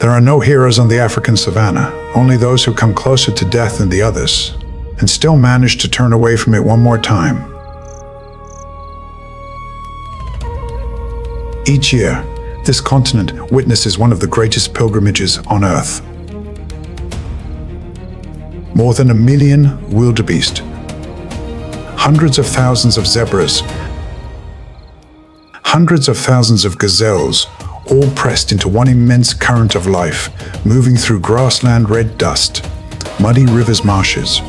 There are no heroes on the African savannah, only those who come closer to death than the others, and still manage to turn away from it one more time. Each year, this continent witnesses one of the greatest pilgrimages on Earth. More than 1 million wildebeest, hundreds of thousands of zebras, hundreds of thousands of gazelles, all pressed into one immense current of life, moving through grassland red dust, muddy rivers, marshes,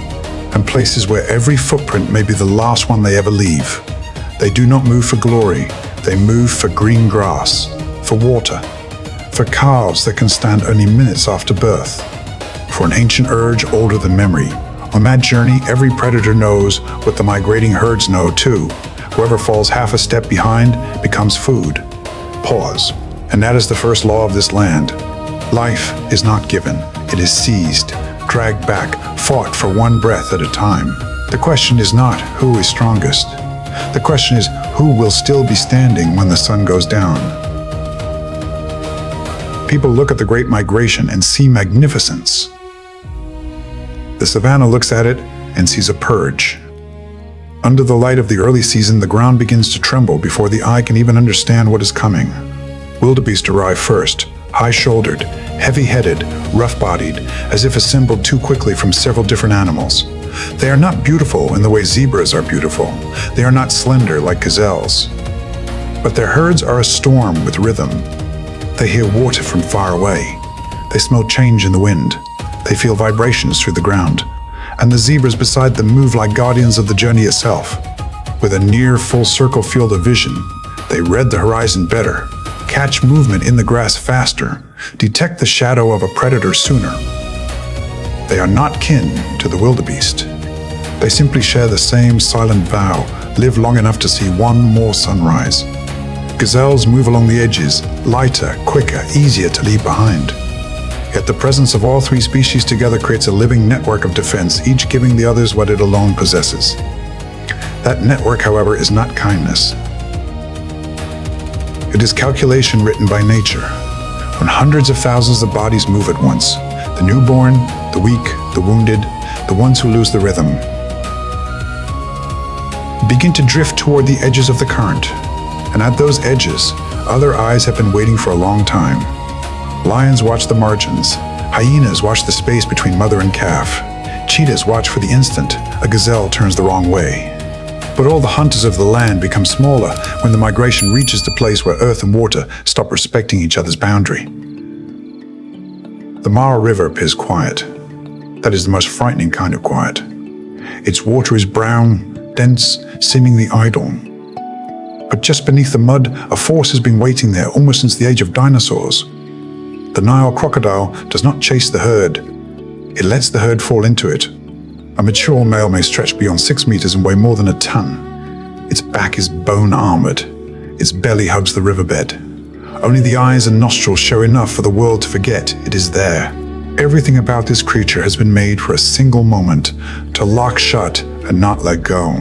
and places where every footprint may be the last one they ever leave. They do not move for glory, they move for green grass, for water, for calves that can stand only minutes after birth, for an ancient urge older than memory. On that journey, every predator knows what the migrating herds know too. Whoever falls half a step behind becomes food. Pause. And that is the first law of this land. Life is not given, it is seized, dragged back, fought for one breath at a time. The question is not who is strongest. The question is who will still be standing when the sun goes down. People look at the Great Migration and see magnificence. The savannah looks at it and sees a purge. Under the light of the early season, the ground begins to tremble before the eye can even understand what is coming. Wildebeest arrive first, high-shouldered, heavy-headed, rough-bodied, as if assembled too quickly from several different animals. They are not beautiful in the way zebras are beautiful. They are not slender like gazelles. But their herds are a storm with rhythm. They hear water from far away. They smell change in the wind. They feel vibrations through the ground. And the zebras beside them move like guardians of the journey itself. With a near full-circle field of vision, they read the horizon better, catch movement in the grass faster, detect the shadow of a predator sooner. They are not kin to the wildebeest. They simply share the same silent vow, live long enough to see one more sunrise. Gazelles move along the edges, lighter, quicker, easier to leave behind. Yet the presence of all three species together creates a living network of defense, each giving the others what it alone possesses. That network, however, is not kindness. It is calculation written by nature. When hundreds of thousands of bodies move at once, the newborn, the weak, the wounded, the ones who lose the rhythm, begin to drift toward the edges of the current. And at those edges, other eyes have been waiting for a long time. Lions watch the margins. Hyenas watch the space between mother and calf. Cheetahs watch for the instant a gazelle turns the wrong way. But all the hunters of the land become smaller when the migration reaches the place where earth and water stop respecting each other's boundary. The Mara River appears quiet. That is the most frightening kind of quiet. Its water is brown, dense, seemingly idle. But just beneath the mud, a force has been waiting there almost since the age of dinosaurs. The Nile crocodile does not chase the herd. It lets the herd fall into it. A mature male may stretch beyond 6 meters and weigh more than a ton. Its back is bone-armored. Its belly hugs the riverbed. Only the eyes and nostrils show enough for the world to forget it is there. Everything about this creature has been made for a single moment, to lock shut and not let go.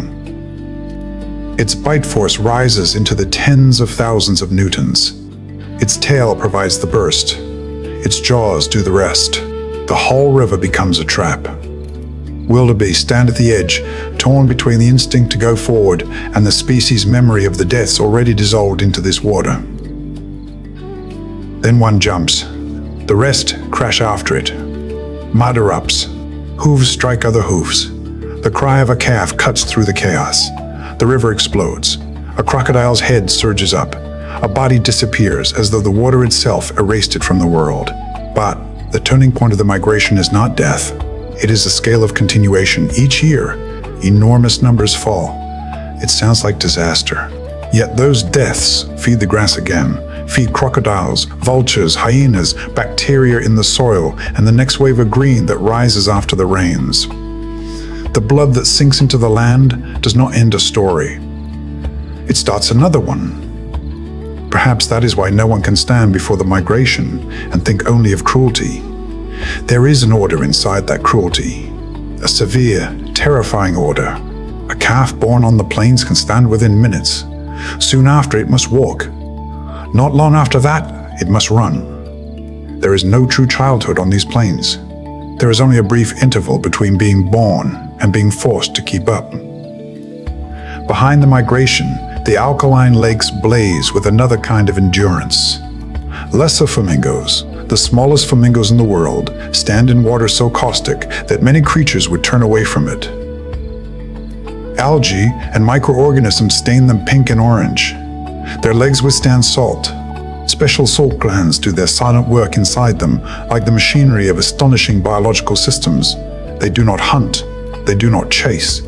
Its bite force rises into the tens of thousands of newtons. Its tail provides the burst. Its jaws do the rest. The whole river becomes a trap. Wildebeest stand at the edge, torn between the instinct to go forward and the species' memory of the deaths already dissolved into this water. Then one jumps. The rest crash after it. Mud erupts. Hooves strike other hooves. The cry of a calf cuts through the chaos. The river explodes. A crocodile's head surges up. A body disappears as though the water itself erased it from the world. But the turning point of the migration is not death. It is a scale of continuation. Each year, enormous numbers fall. It sounds like disaster. Yet those deaths feed the grass again, feed crocodiles, vultures, hyenas, bacteria in the soil, and the next wave of green that rises after the rains. The blood that sinks into the land does not end a story. It starts another one. Perhaps that is why no one can stand before the migration and think only of cruelty. There is an order inside that cruelty, a severe, terrifying order. A calf born on the plains can stand within minutes. Soon after, it must walk. Not long after that, it must run. There is no true childhood on these plains. There is only a brief interval between being born and being forced to keep up. Behind the migration, the alkaline lakes blaze with another kind of endurance. Lesser flamingos, the smallest flamingos in the world, stand in water so caustic that many creatures would turn away from it. Algae and microorganisms stain them pink and orange. Their legs withstand salt. Special salt glands do their silent work inside them, like the machinery of astonishing biological systems. They do not hunt, they do not chase,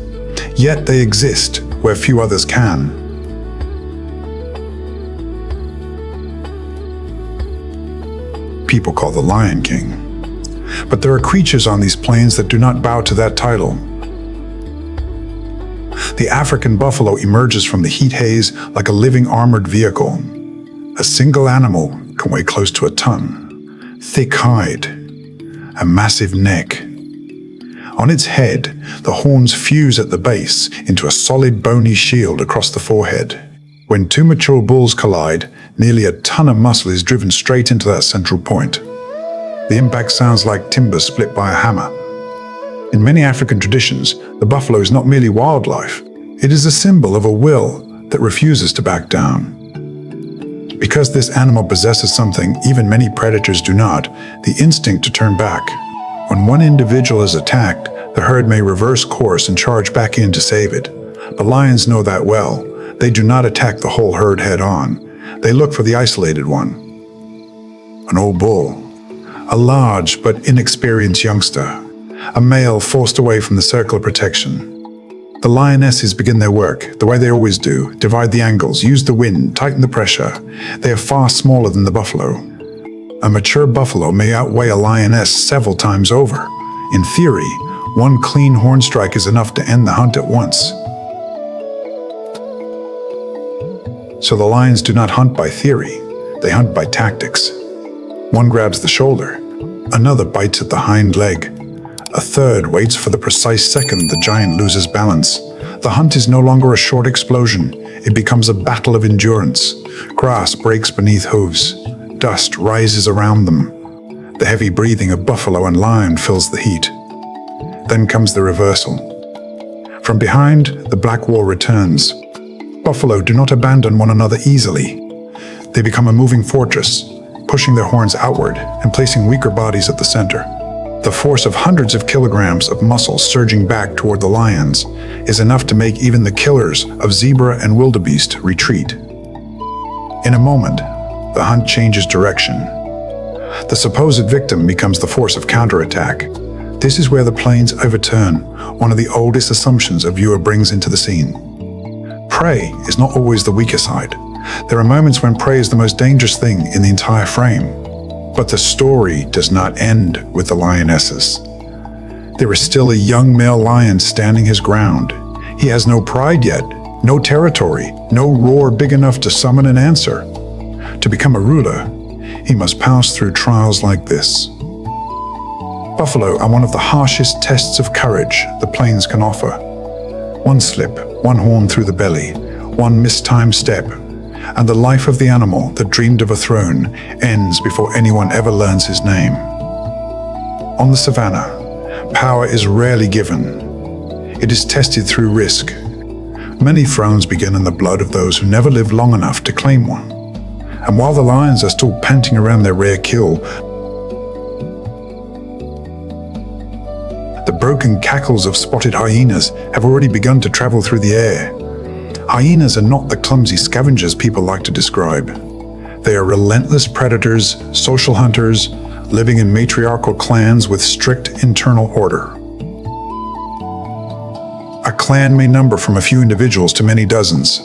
yet they exist where few others can. People call the Lion King. But there are creatures on these plains that do not bow to that title. The African buffalo emerges from the heat haze like a living armored vehicle. A single animal can weigh close to a ton. Thick hide, a massive neck. On its head, the horns fuse at the base into a solid bony shield across the forehead. When two mature bulls collide, nearly a ton of muscle is driven straight into that central point. The impact sounds like timber split by a hammer. In many African traditions, the buffalo is not merely wildlife. It is a symbol of a will that refuses to back down. Because this animal possesses something even many predators do not, the instinct to turn back. When one individual is attacked, the herd may reverse course and charge back in to save it. But lions know that well. They do not attack the whole herd head-on. They look for the isolated one. An old bull, a large but inexperienced youngster, a male forced away from the circle of protection. The lionesses begin their work, the way they always do, divide the angles, use the wind, tighten the pressure. They are far smaller than the buffalo. A mature buffalo may outweigh a lioness several times over. In theory, one clean horn strike is enough to end the hunt at once. So the lions do not hunt by theory, they hunt by tactics. One grabs the shoulder, another bites at the hind leg. A third waits for the precise second the giant loses balance. The hunt is no longer a short explosion. It becomes a battle of endurance. Grass breaks beneath hooves. Dust rises around them. The heavy breathing of buffalo and lion fills the heat. Then comes the reversal. From behind, the black wall returns. Buffalo do not abandon one another easily. They become a moving fortress, pushing their horns outward and placing weaker bodies at the center. The force of hundreds of kilograms of muscle surging back toward the lions is enough to make even the killers of zebra and wildebeest retreat. In a moment, the hunt changes direction. The supposed victim becomes the force of counterattack. This is where the plains overturn, one of the oldest assumptions a viewer brings into the scene. Prey is not always the weaker side. There are moments when prey is the most dangerous thing in the entire frame. But the story does not end with the lionesses. There is still a young male lion standing his ground. He has no pride yet, no territory, no roar big enough to summon an answer. To become a ruler, he must pass through trials like this. Buffalo are one of the harshest tests of courage the plains can offer. One slip, one horn through the belly, one mistimed step, and the life of the animal that dreamed of a throne ends before anyone ever learns his name. On the savannah, power is rarely given. It is tested through risk. Many thrones begin in the blood of those who never lived long enough to claim one. And while the lions are still panting around their rare kill, the broken cackles of spotted hyenas have already begun to travel through the air. Hyenas are not the clumsy scavengers people like to describe. They are relentless predators, social hunters, living in matriarchal clans with strict internal order. A clan may number from a few individuals to many dozens.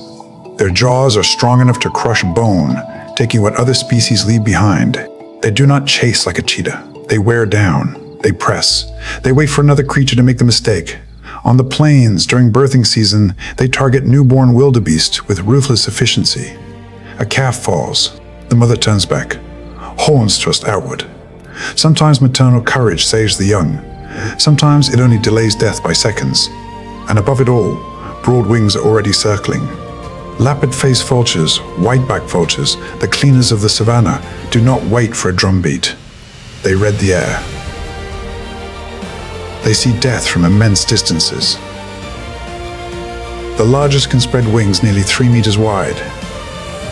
Their jaws are strong enough to crush bone, taking what other species leave behind. They do not chase like a cheetah. They wear down. They press. They wait for another creature to make the mistake. On the plains, during birthing season, they target newborn wildebeest with ruthless efficiency. A calf falls. The mother turns back. Horns thrust outward. Sometimes maternal courage saves the young. Sometimes it only delays death by seconds. And above it all, broad wings are already circling. Lappet-faced vultures, white-backed vultures, the cleaners of the savannah, do not wait for a drumbeat. They read the air. They see death from immense distances. The largest can spread wings nearly 3 meters wide.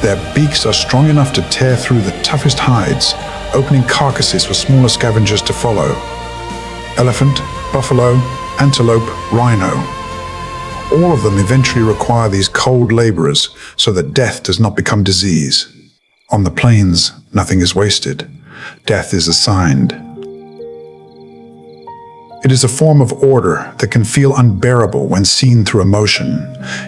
Their beaks are strong enough to tear through the toughest hides, opening carcasses for smaller scavengers to follow. Elephant, buffalo, antelope, rhino. All of them eventually require these cold laborers so that death does not become disease. On the plains, nothing is wasted. Death is assigned. It is a form of order that can feel unbearable when seen through emotion,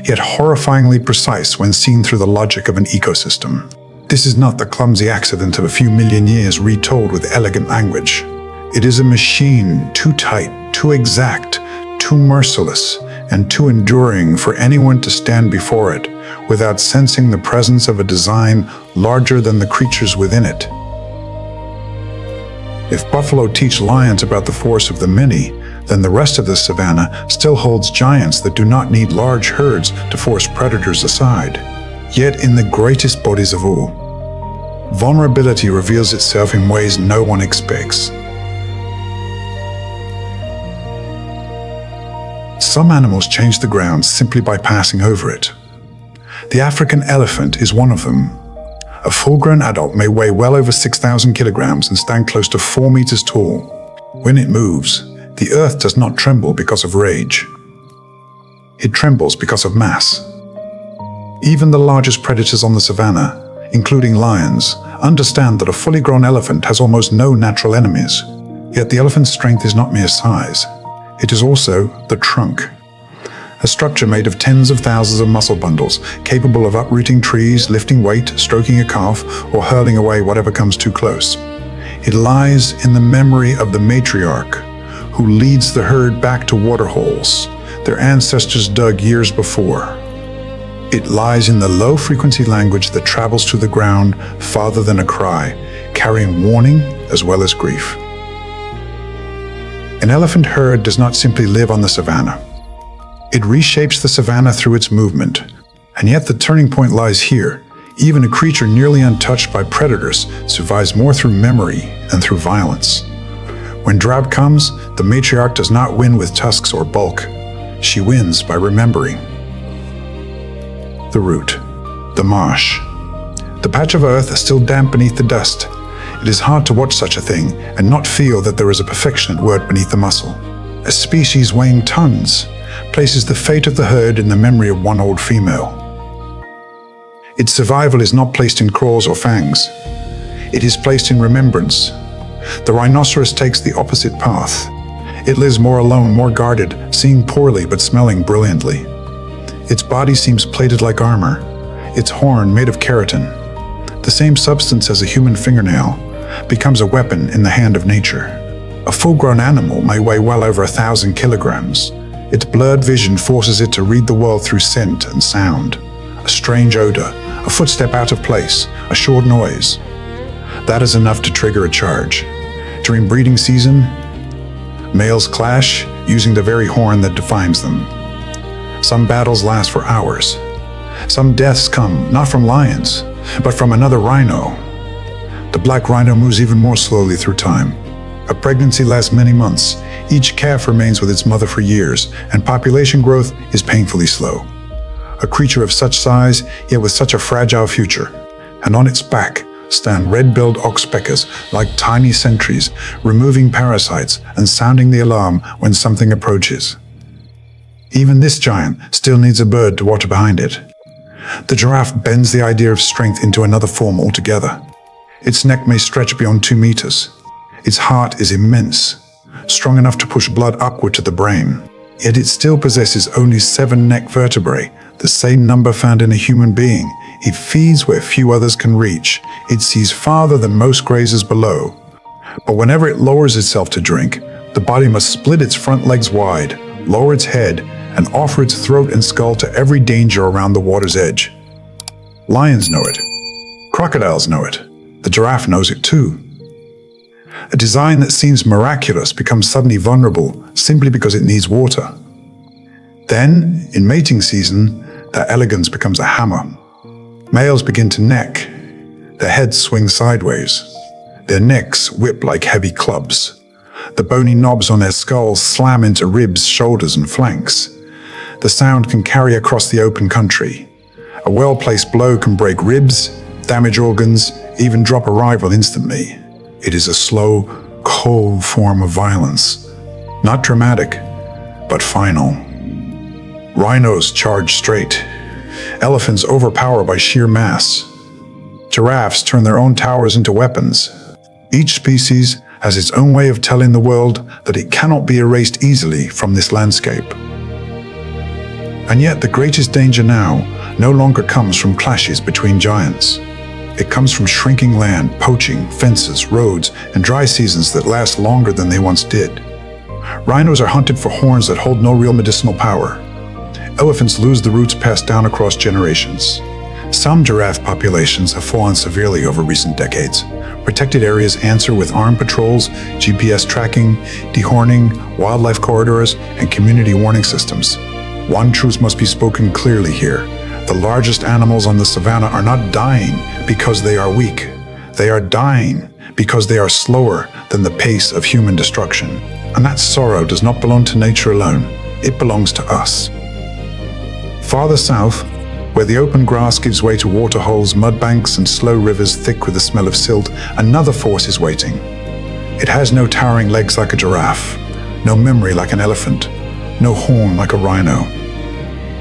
yet horrifyingly precise when seen through the logic of an ecosystem. This is not the clumsy accident of a few million years retold with elegant language. It is a machine too tight, too exact, too merciless, and too enduring for anyone to stand before it without sensing the presence of a design larger than the creatures within it. If buffalo teach lions about the force of the many, then the rest of the savanna still holds giants that do not need large herds to force predators aside. Yet in the greatest bodies of all, vulnerability reveals itself in ways no one expects. Some animals change the ground simply by passing over it. The African elephant is one of them. A full-grown adult may weigh well over 6,000 kilograms and stand close to 4 meters tall. When it moves, the earth does not tremble because of rage. It trembles because of mass. Even the largest predators on the savanna, including lions, understand that a fully grown elephant has almost no natural enemies. Yet the elephant's strength is not mere size. It is also the trunk. A structure made of tens of thousands of muscle bundles, capable of uprooting trees, lifting weight, stroking a calf, or hurling away whatever comes too close. It lies in the memory of the matriarch, who leads the herd back to waterholes their ancestors dug years before. It lies in the low-frequency language that travels to the ground farther than a cry, carrying warning as well as grief. An elephant herd does not simply live on the savanna. It reshapes the savanna through its movement, and yet the turning point lies here. Even a creature nearly untouched by predators survives more through memory than through violence. When drought comes, the matriarch does not win with tusks or bulk. She wins by remembering. The root, the marsh. The patch of earth is still damp beneath the dust. It is hard to watch such a thing and not feel that there is a perfection at work beneath the muscle. A species weighing tons places the fate of the herd in the memory of one old female. Its survival is not placed in claws or fangs. It is placed in remembrance. The rhinoceros takes the opposite path. It lives more alone, more guarded, seeing poorly but smelling brilliantly. Its body seems plated like armor, its horn made of keratin. The same substance as a human fingernail becomes a weapon in the hand of nature. A full-grown animal may weigh well over 1,000 kilograms. Its blurred vision forces it to read the world through scent and sound. A strange odor, a footstep out of place, a short noise. That is enough to trigger a charge. During breeding season, males clash using the very horn that defines them. Some battles last for hours. Some deaths come not from lions, but from another rhino. The black rhino moves even more slowly through time. A pregnancy lasts many months. Each calf remains with its mother for years, and population growth is painfully slow. A creature of such size, yet with such a fragile future. And on its back stand red-billed oxpeckers like tiny sentries, removing parasites and sounding the alarm when something approaches. Even this giant still needs a bird to water behind it. The giraffe bends the idea of strength into another form altogether. Its neck may stretch beyond 2 meters. Its heart is immense, strong enough to push blood upward to the brain. Yet it still possesses only 7 neck vertebrae, the same number found in a human being. It feeds where few others can reach. It sees farther than most grazers below. But whenever it lowers itself to drink, the body must split its front legs wide, lower its head, and offer its throat and skull to every danger around the water's edge. Lions know it. Crocodiles know it. The giraffe knows it too. A design that seems miraculous becomes suddenly vulnerable simply because it needs water. Then, in mating season, their elegance becomes a hammer. Males begin to neck. Their heads swing sideways. Their necks whip like heavy clubs. The bony knobs on their skulls slam into ribs, shoulders, and flanks. The sound can carry across the open country. A well-placed blow can break ribs, damage organs, even drop a rival instantly. It is a slow, cold form of violence. Not dramatic, but final. Rhinos charge straight. Elephants overpower by sheer mass. Giraffes turn their own towers into weapons. Each species has its own way of telling the world that it cannot be erased easily from this landscape. And yet the greatest danger now no longer comes from clashes between giants. It comes from shrinking land, poaching, fences, roads, and dry seasons that last longer than they once did. Rhinos are hunted for horns that hold no real medicinal power. Elephants lose the roots passed down across generations. Some giraffe populations have fallen severely over recent decades. Protected areas answer with armed patrols, GPS tracking, dehorning, wildlife corridors, and community warning systems. One truth must be spoken clearly here. The largest animals on the savanna are not dying because they are weak. They are dying because they are slower than the pace of human destruction. And that sorrow does not belong to nature alone. It belongs to us. Farther south, where the open grass gives way to waterholes, mud banks, and slow rivers thick with the smell of silt, another force is waiting. It has no towering legs like a giraffe, no memory like an elephant, no horn like a rhino.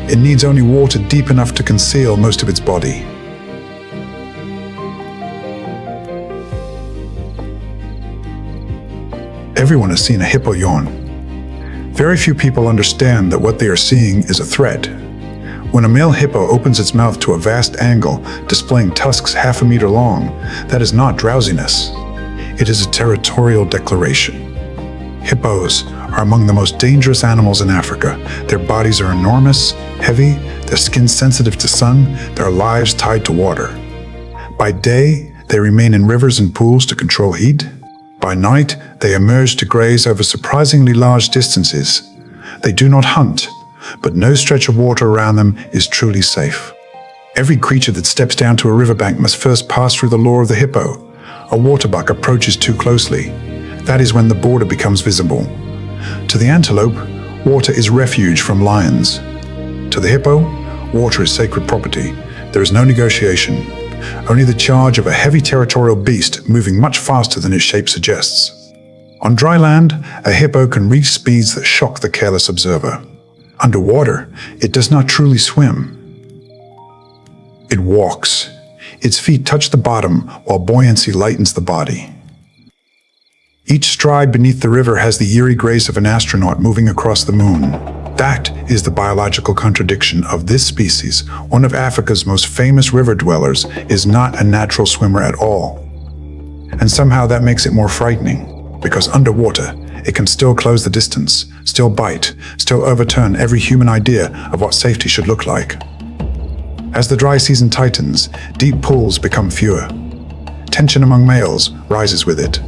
It needs only water deep enough to conceal most of its body. Everyone has seen a hippo yawn. Very few people understand that what they are seeing is a threat. When a male hippo opens its mouth to a vast angle, displaying tusks half a meter long, that is not drowsiness. It is a territorial declaration. Hippos are among the most dangerous animals in Africa. Their bodies are enormous, heavy, their skin sensitive to sun, their lives tied to water. By day, they remain in rivers and pools to control heat. By night, they emerge to graze over surprisingly large distances. They do not hunt, but no stretch of water around them is truly safe. Every creature that steps down to a riverbank must first pass through the law of the hippo. A waterbuck approaches too closely. That is when the border becomes visible. To the antelope, water is refuge from lions. To the hippo, water is sacred property. There is no negotiation, only the charge of a heavy territorial beast moving much faster than its shape suggests. On dry land, a hippo can reach speeds that shock the careless observer. Underwater, it does not truly swim. It walks. Its feet touch the bottom while buoyancy lightens the body. Each stride beneath the river has the eerie grace of an astronaut moving across the moon. That is the biological contradiction of this species. One of Africa's most famous river dwellers is not a natural swimmer at all. And somehow that makes it more frightening, because underwater, it can still close the distance, still bite, still overturn every human idea of what safety should look like. As the dry season tightens, deep pools become fewer. Tension among males rises with it.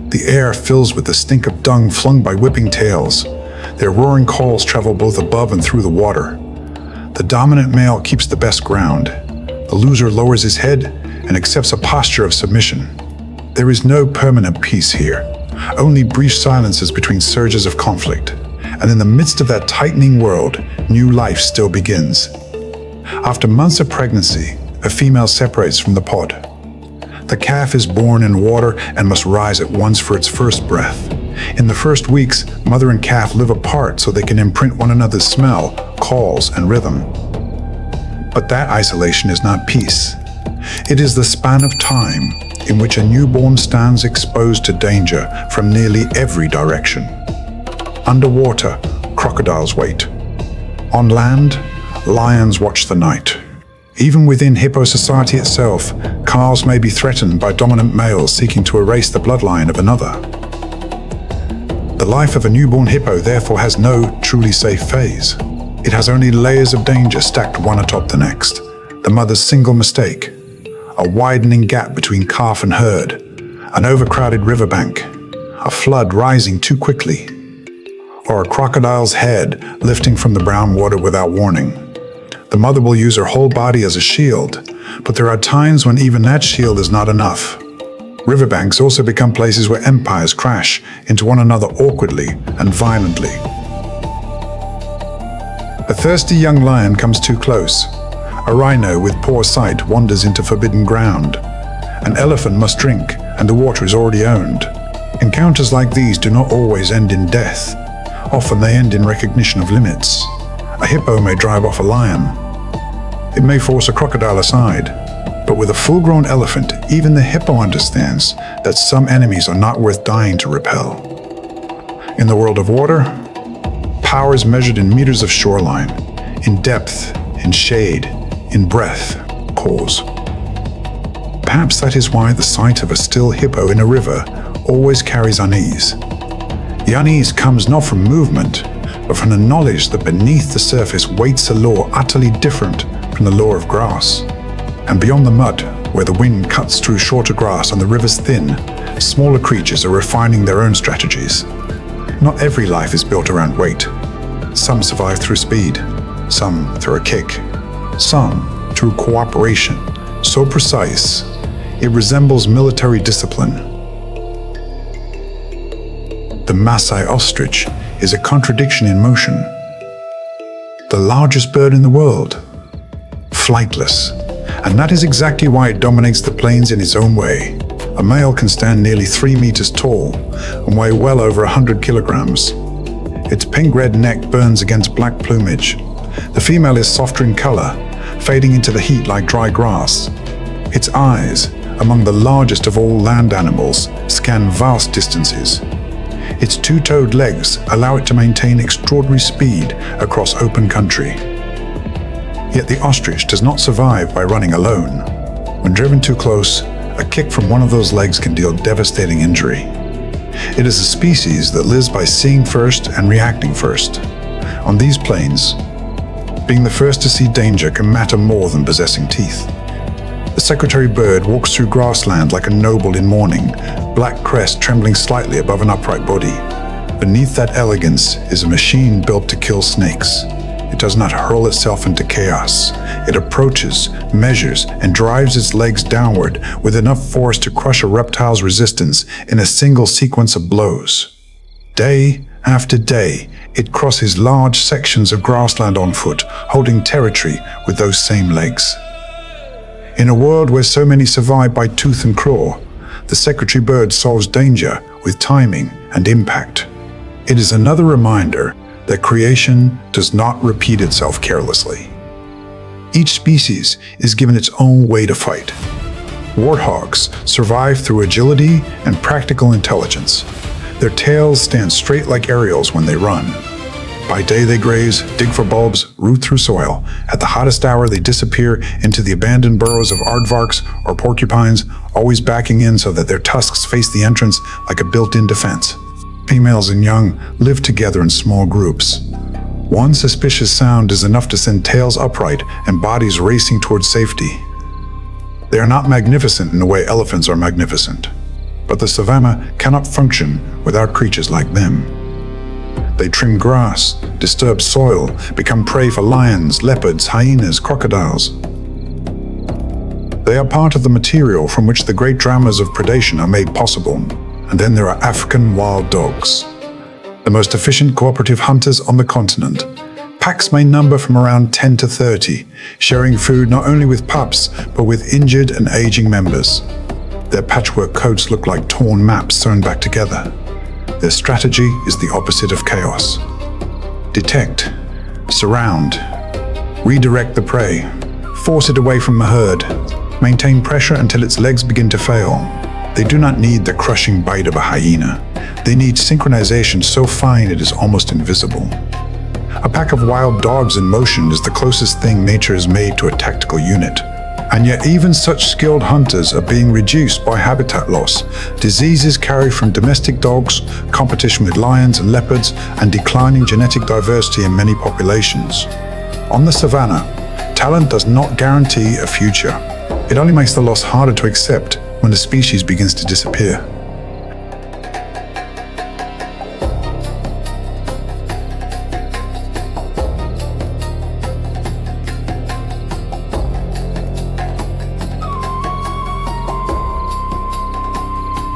The air fills with the stink of dung flung by whipping tails. Their roaring calls travel both above and through the water. The dominant male keeps the best ground. The loser lowers his head and accepts a posture of submission. There is no permanent peace here, only brief silences between surges of conflict. And in the midst of that tightening world, new life still begins. After months of pregnancy, a female separates from the pod. The calf is born in water and must rise at once for its first breath. In the first weeks, mother and calf live apart so they can imprint one another's smell, calls, and rhythm. But that isolation is not peace. It is the span of time in which a newborn stands exposed to danger from nearly every direction. Underwater, crocodiles wait. On land, lions watch the night. Even within hippo society itself, calves may be threatened by dominant males seeking to erase the bloodline of another. The life of a newborn hippo therefore has no truly safe phase. It has only layers of danger stacked one atop the next. The mother's single mistake, a widening gap between calf and herd, an overcrowded riverbank, a flood rising too quickly, or a crocodile's head lifting from the brown water without warning. The mother will use her whole body as a shield, but there are times when even that shield is not enough. Riverbanks also become places where empires crash into one another awkwardly and violently. A thirsty young lion comes too close. A rhino with poor sight wanders into forbidden ground. An elephant must drink, and the water is already owned. Encounters like these do not always end in death. Often they end in recognition of limits. A hippo may drive off a lion. It may force a crocodile aside. But with a full-grown elephant, even the hippo understands that some enemies are not worth dying to repel. In the world of water, power is measured in meters of shoreline, in depth, in shade, in breadth, cause. Perhaps that is why the sight of a still hippo in a river always carries unease. The unease comes not from movement, but from the knowledge that beneath the surface waits a law utterly different from the law of grass. And beyond the mud, where the wind cuts through shorter grass and the river's thin, smaller creatures are refining their own strategies. Not every life is built around weight. Some survive through speed, some through a kick, some through cooperation, so precise, it resembles military discipline. The Maasai ostrich is a contradiction in motion. The largest bird in the world, flightless. And that is exactly why it dominates the plains in its own way. A male can stand nearly 3 meters tall and weigh well over 100 kilograms. Its pink-red neck burns against black plumage. The female is softer in color, fading into the heat like dry grass. Its eyes, among the largest of all land animals, scan vast distances. Its two-toed legs allow it to maintain extraordinary speed across open country. Yet the ostrich does not survive by running alone. When driven too close, a kick from one of those legs can deal devastating injury. It is a species that lives by seeing first and reacting first. On these plains, being the first to see danger can matter more than possessing teeth. The secretary bird walks through grassland like a noble in mourning, black crest trembling slightly above an upright body. Beneath that elegance is a machine built to kill snakes. It does not hurl itself into chaos. It approaches, measures, and drives its legs downward with enough force to crush a reptile's resistance in a single sequence of blows. Day after day, it crosses large sections of grassland on foot, holding territory with those same legs. In a world where so many survive by tooth and claw, the secretary bird solves danger with timing and impact. It is another reminder that creation does not repeat itself carelessly. Each species is given its own way to fight. Warthogs survive through agility and practical intelligence. Their tails stand straight like aerials when they run. By day they graze, dig for bulbs, root through soil. At the hottest hour they disappear into the abandoned burrows of aardvarks or porcupines, always backing in so that their tusks face the entrance like a built-in defense. Females and young live together in small groups. One suspicious sound is enough to send tails upright and bodies racing towards safety. They are not magnificent in the way elephants are magnificent, but the savannah cannot function without creatures like them. They trim grass, disturb soil, become prey for lions, leopards, hyenas, crocodiles. They are part of the material from which the great dramas of predation are made possible. And then there are African wild dogs, the most efficient cooperative hunters on the continent. Packs may number from around 10 to 30, sharing food not only with pups, but with injured and aging members. Their patchwork coats look like torn maps sewn back together. Their strategy is the opposite of chaos. Detect, surround, redirect the prey, force it away from the herd, maintain pressure until its legs begin to fail. They do not need the crushing bite of a hyena. They need synchronization so fine it is almost invisible. A pack of wild dogs in motion is the closest thing nature has made to a tactical unit. And yet even such skilled hunters are being reduced by habitat loss, diseases carried from domestic dogs, competition with lions and leopards, and declining genetic diversity in many populations. On the savannah, talent does not guarantee a future. It only makes the loss harder to accept when the species begins to disappear.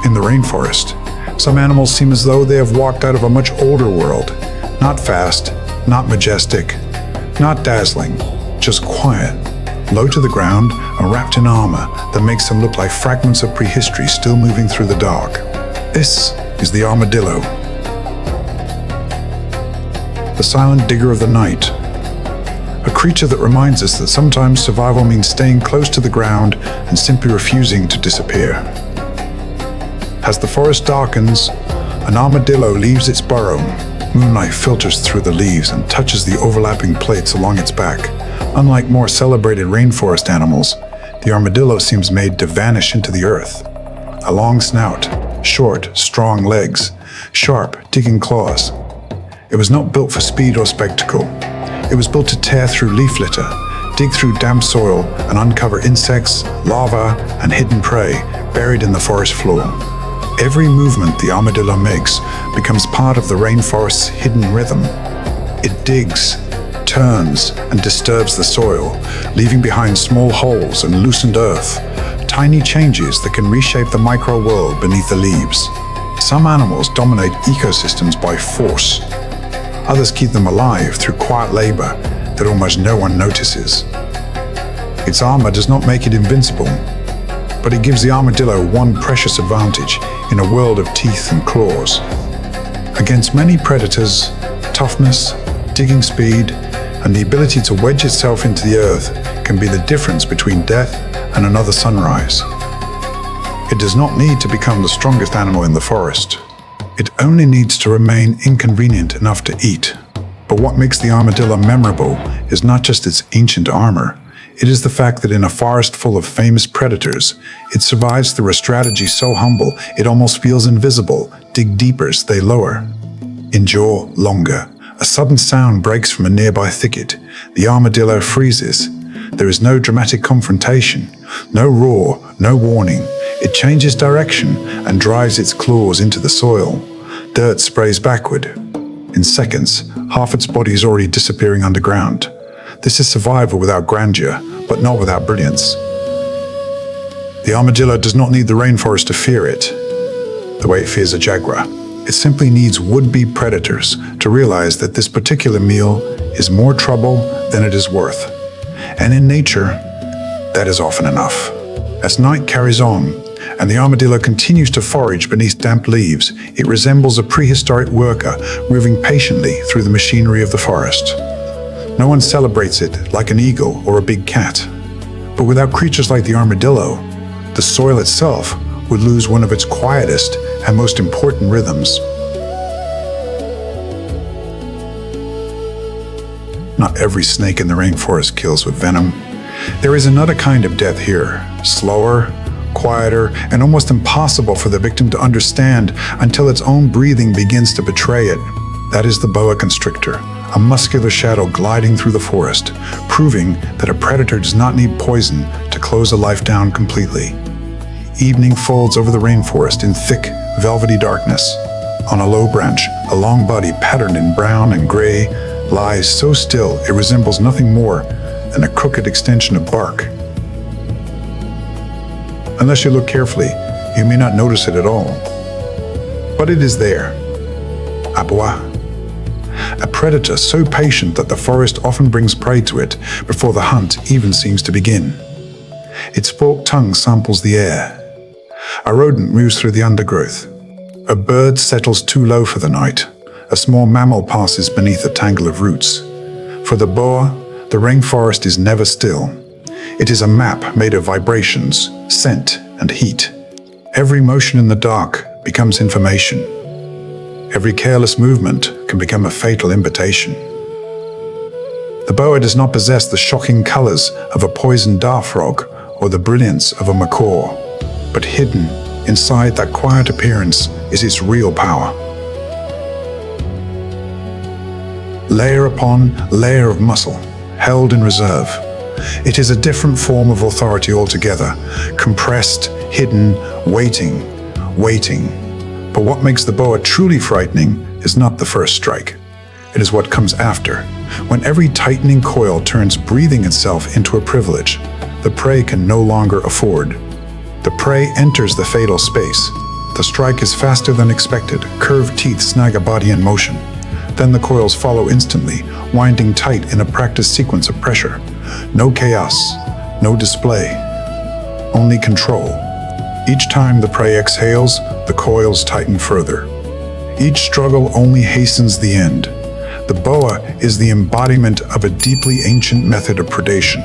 in the rainforest. Some animals seem as though they have walked out of a much older world. Not fast, not majestic, not dazzling, just quiet, low to the ground and wrapped in armor that makes them look like fragments of prehistory still moving through the dark. This is the armadillo, the silent digger of the night. A creature that reminds us that sometimes survival means staying close to the ground and simply refusing to disappear. As the forest darkens, an armadillo leaves its burrow. Moonlight filters through the leaves and touches the overlapping plates along its back. Unlike more celebrated rainforest animals, the armadillo seems made to vanish into the earth. A long snout, short, strong legs, sharp, digging claws. It was not built for speed or spectacle. It was built to tear through leaf litter, dig through damp soil, and uncover insects, larvae, and hidden prey buried in the forest floor. Every movement the armadillo makes becomes part of the rainforest's hidden rhythm. It digs, turns, and disturbs the soil, leaving behind small holes and loosened earth, tiny changes that can reshape the micro-world beneath the leaves. Some animals dominate ecosystems by force. Others keep them alive through quiet labor that almost no one notices. Its armor does not make it invincible, but it gives the armadillo one precious advantage in a world of teeth and claws. Against many predators, toughness, digging speed, and the ability to wedge itself into the earth can be the difference between death and another sunrise. It does not need to become the strongest animal in the forest. It only needs to remain inconvenient enough to eat. But what makes the armadillo memorable is not just its ancient armor. It is the fact that in a forest full of famous predators, it survives through a strategy so humble it almost feels invisible. Dig deeper, stay lower. Endure longer. A sudden sound breaks from a nearby thicket. The armadillo freezes. There is no dramatic confrontation, no roar, no warning. It changes direction and drives its claws into the soil. Dirt sprays backward. In seconds, half its body is already disappearing underground. This is survival without grandeur, but not without brilliance. The armadillo does not need the rainforest to fear it, the way it fears a jaguar. It simply needs would-be predators to realize that this particular meal is more trouble than it is worth. And in nature, that is often enough. As night carries on, and the armadillo continues to forage beneath damp leaves, it resembles a prehistoric worker moving patiently through the machinery of the forest. No one celebrates it like an eagle or a big cat. But without creatures like the armadillo, the soil itself would lose one of its quietest and most important rhythms. Not every snake in the rainforest kills with venom. There is another kind of death here, slower, quieter, and almost impossible for the victim to understand until its own breathing begins to betray it. That is the boa constrictor, a muscular shadow gliding through the forest, proving that a predator does not need poison to close a life down completely. Evening folds over the rainforest in thick, velvety darkness. On a low branch, a long body patterned in brown and gray lies so still it resembles nothing more than a crooked extension of bark. Unless you look carefully, you may not notice it at all. But it is there. Abois. A predator so patient that the forest often brings prey to it before the hunt even seems to begin. Its forked tongue samples the air. A rodent moves through the undergrowth. A bird settles too low for the night. A small mammal passes beneath a tangle of roots. For the boa, the rainforest is never still. It is a map made of vibrations, scent, and heat. Every motion in the dark becomes information. Every careless movement can become a fatal invitation. The boa does not possess the shocking colors of a poisoned dart frog or the brilliance of a macaw, but hidden inside that quiet appearance is its real power. Layer upon layer of muscle, held in reserve. It is a different form of authority altogether, compressed, hidden, waiting. But what makes the boa truly frightening is not the first strike. It is what comes after, when every tightening coil turns breathing itself into a privilege the prey can no longer afford. The prey enters the fatal space, The strike is faster than expected. Curved teeth snag a body in motion. Then the coils follow instantly, winding tight in a practiced sequence of pressure. No chaos, no display, only control. Each time the prey exhales, the coils tighten further. Each struggle only hastens the end. The boa is the embodiment of a deeply ancient method of predation,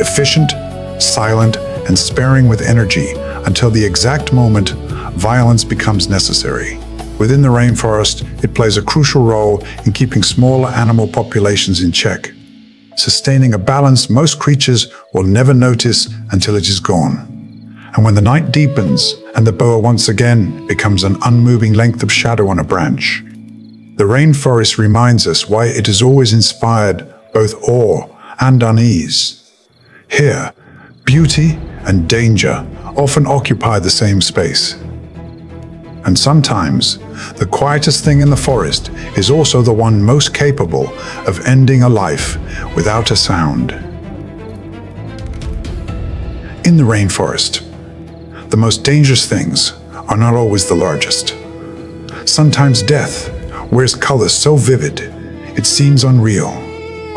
efficient, silent, and sparing with energy until the exact moment violence becomes necessary. Within the rainforest, it plays a crucial role in keeping smaller animal populations in check, sustaining a balance most creatures will never notice until it is gone. And when the night deepens and the boa once again becomes an unmoving length of shadow on a branch, the rainforest reminds us why it has always inspired both awe and unease. Here, beauty and danger often occupy the same space. And sometimes, the quietest thing in the forest is also the one most capable of ending a life without a sound. In the rainforest, the most dangerous things are not always the largest. Sometimes death wears colors so vivid, it seems unreal.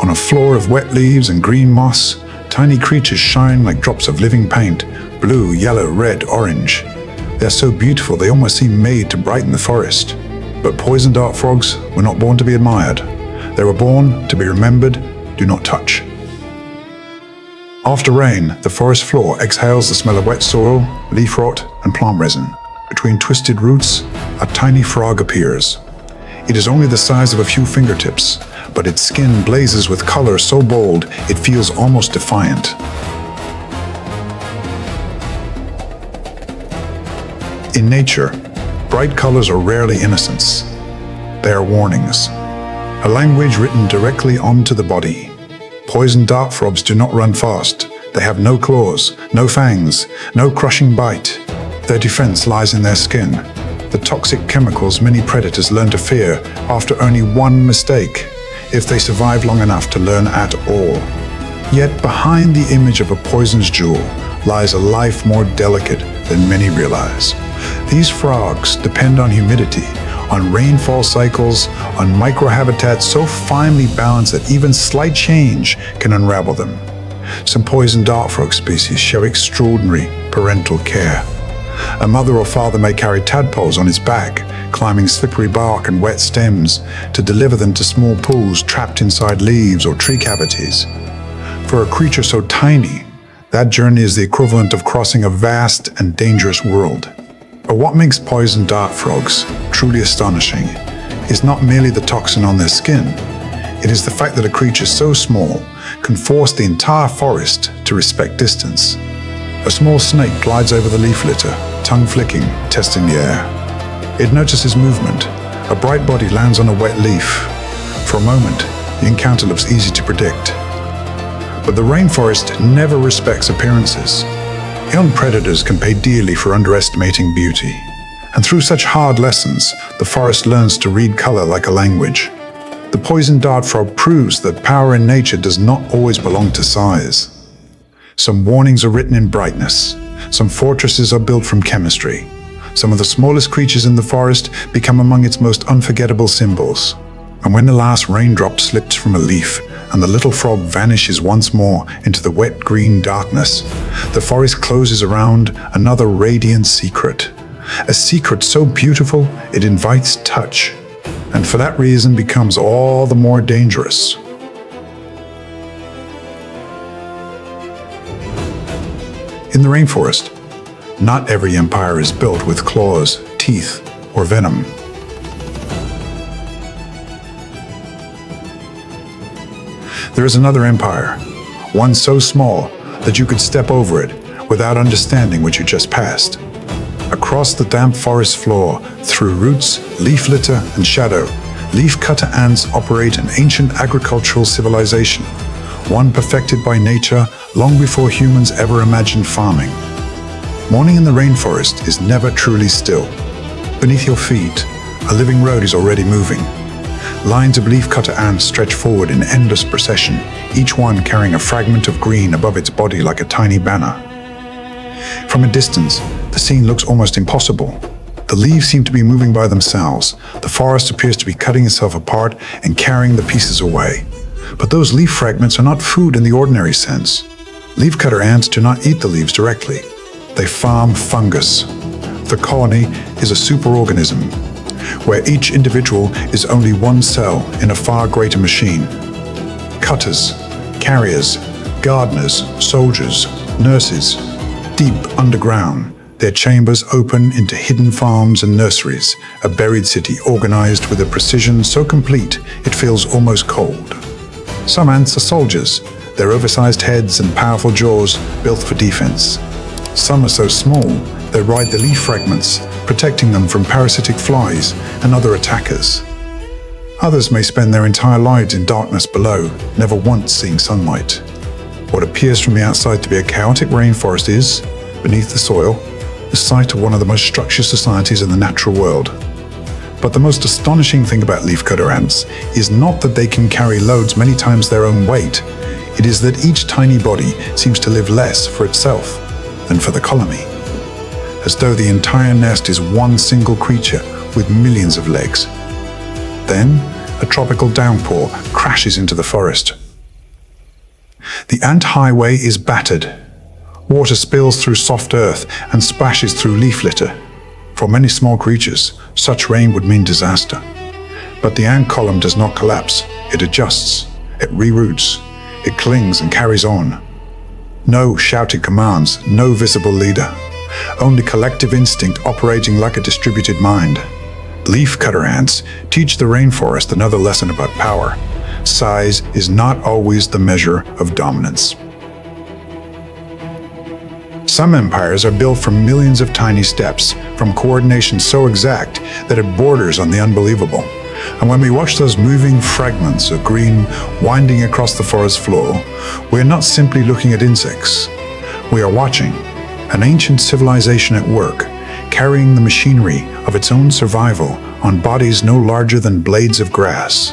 On a floor of wet leaves and green moss, tiny creatures shine like drops of living paint, blue, yellow, red, orange. They're so beautiful they almost seem made to brighten the forest. But poison dart frogs were not born to be admired. They were born to be remembered, do not touch. After rain, the forest floor exhales the smell of wet soil, leaf rot, and plant resin. Between twisted roots, a tiny frog appears. It is only the size of a few fingertips, but its skin blazes with color so bold it feels almost defiant. In nature, bright colors are rarely innocence. They are warnings, a language written directly onto the body. Poison dart frogs do not run fast. They have no claws, no fangs, no crushing bite. Their defense lies in their skin, the toxic chemicals many predators learn to fear after only one mistake, if they survive long enough to learn at all. Yet behind the image of a poisonous jewel lies a life more delicate than many realize. These frogs depend on humidity, on rainfall cycles, on microhabitats so finely balanced that even slight change can unravel them. Some poison dart frog species show extraordinary parental care. A mother or father may carry tadpoles on its back, climbing slippery bark and wet stems to deliver them to small pools trapped inside leaves or tree cavities. For a creature so tiny, that journey is the equivalent of crossing a vast and dangerous world. But what makes poison dart frogs truly astonishing is not merely the toxin on their skin. It is the fact that a creature so small can force the entire forest to respect distance. A small snake glides over the leaf litter, tongue flicking, testing the air. It notices movement. A bright body lands on a wet leaf. For a moment, the encounter looks easy to predict. But the rainforest never respects appearances. Young predators can pay dearly for underestimating beauty. And through such hard lessons, the forest learns to read color like a language. The poison dart frog proves that power in nature does not always belong to size. Some warnings are written in brightness. Some fortresses are built from chemistry. Some of the smallest creatures in the forest become among its most unforgettable symbols. And when the last raindrop slips from a leaf and the little frog vanishes once more into the wet green darkness, the forest closes around another radiant secret. A secret so beautiful it invites touch, and for that reason becomes all the more dangerous. In the rainforest, not every empire is built with claws, teeth, or venom. There is another empire, one so small that you could step over it without understanding what you just passed. Across the damp forest floor, through roots, leaf litter, and shadow, leaf-cutter ants operate an ancient agricultural civilization, one perfected by nature long before humans ever imagined farming. Morning in the rainforest is never truly still. Beneath your feet, a living road is already moving. Lines of leaf-cutter ants stretch forward in endless procession, each one carrying a fragment of green above its body like a tiny banner. From a distance, the scene looks almost impossible. The leaves seem to be moving by themselves. The forest appears to be cutting itself apart and carrying the pieces away. But those leaf fragments are not food in the ordinary sense. Leafcutter ants do not eat the leaves directly. They farm fungus. The colony is a superorganism, where each individual is only one cell in a far greater machine. Cutters, carriers, gardeners, soldiers, nurses, deep underground, their chambers open into hidden farms and nurseries, a buried city organized with a precision so complete it feels almost cold. Some ants are soldiers, their oversized heads and powerful jaws built for defense. Some are so small they ride the leaf fragments, protecting them from parasitic flies and other attackers. Others may spend their entire lives in darkness below, never once seeing sunlight. What appears from the outside to be a chaotic rainforest is, beneath the soil, the site of one of the most structured societies in the natural world. But the most astonishing thing about leafcutter ants is not that they can carry loads many times their own weight. It is that each tiny body seems to live less for itself than for the colony, as though the entire nest is one single creature with millions of legs. Then, a tropical downpour crashes into the forest. The ant highway is battered. Water spills through soft earth and splashes through leaf litter. For many small creatures, such rain would mean disaster. But the ant column does not collapse. It adjusts. It reroutes. It clings and carries on. No shouted commands, no visible leader. Only collective instinct operating like a distributed mind. Leafcutter ants teach the rainforest another lesson about power. Size is not always the measure of dominance. Some empires are built from millions of tiny steps, from coordination so exact that it borders on the unbelievable. And when we watch those moving fragments of green winding across the forest floor, we are not simply looking at insects. We are watching an ancient civilization at work, carrying the machinery of its own survival on bodies no larger than blades of grass.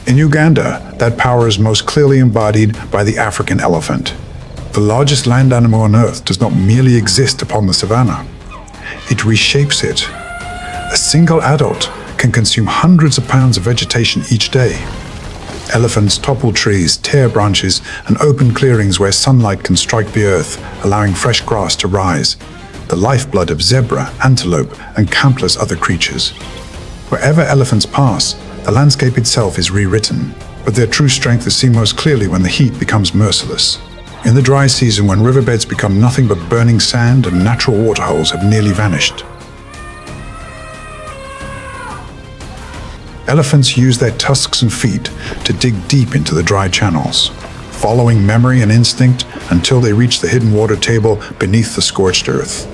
In Uganda, that power is most clearly embodied by the African elephant. The largest land animal on Earth does not merely exist upon the savannah. It reshapes it. A single adult can consume hundreds of pounds of vegetation each day. Elephants topple trees, tear branches, and open clearings where sunlight can strike the earth, allowing fresh grass to rise. The lifeblood of zebra, antelope, and countless other creatures. Wherever elephants pass, the landscape itself is rewritten, but their true strength is seen most clearly when the heat becomes merciless. In the dry season, when riverbeds become nothing but burning sand and natural waterholes have nearly vanished. Elephants use their tusks and feet to dig deep into the dry channels, following memory and instinct until they reach the hidden water table beneath the scorched earth.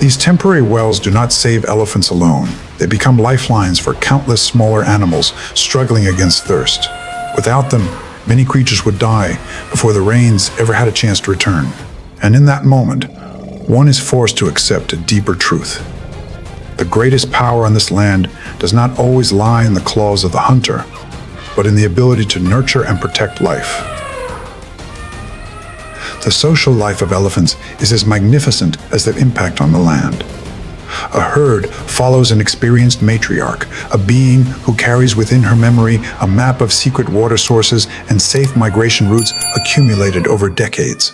These temporary wells do not save elephants alone. They become lifelines for countless smaller animals struggling against thirst. Without them, many creatures would die before the rains ever had a chance to return. And in that moment, one is forced to accept a deeper truth. The greatest power on this land does not always lie in the claws of the hunter, but in the ability to nurture and protect life. The social life of elephants is as magnificent as their impact on the land. A herd follows an experienced matriarch, a being who carries within her memory a map of secret water sources and safe migration routes accumulated over decades.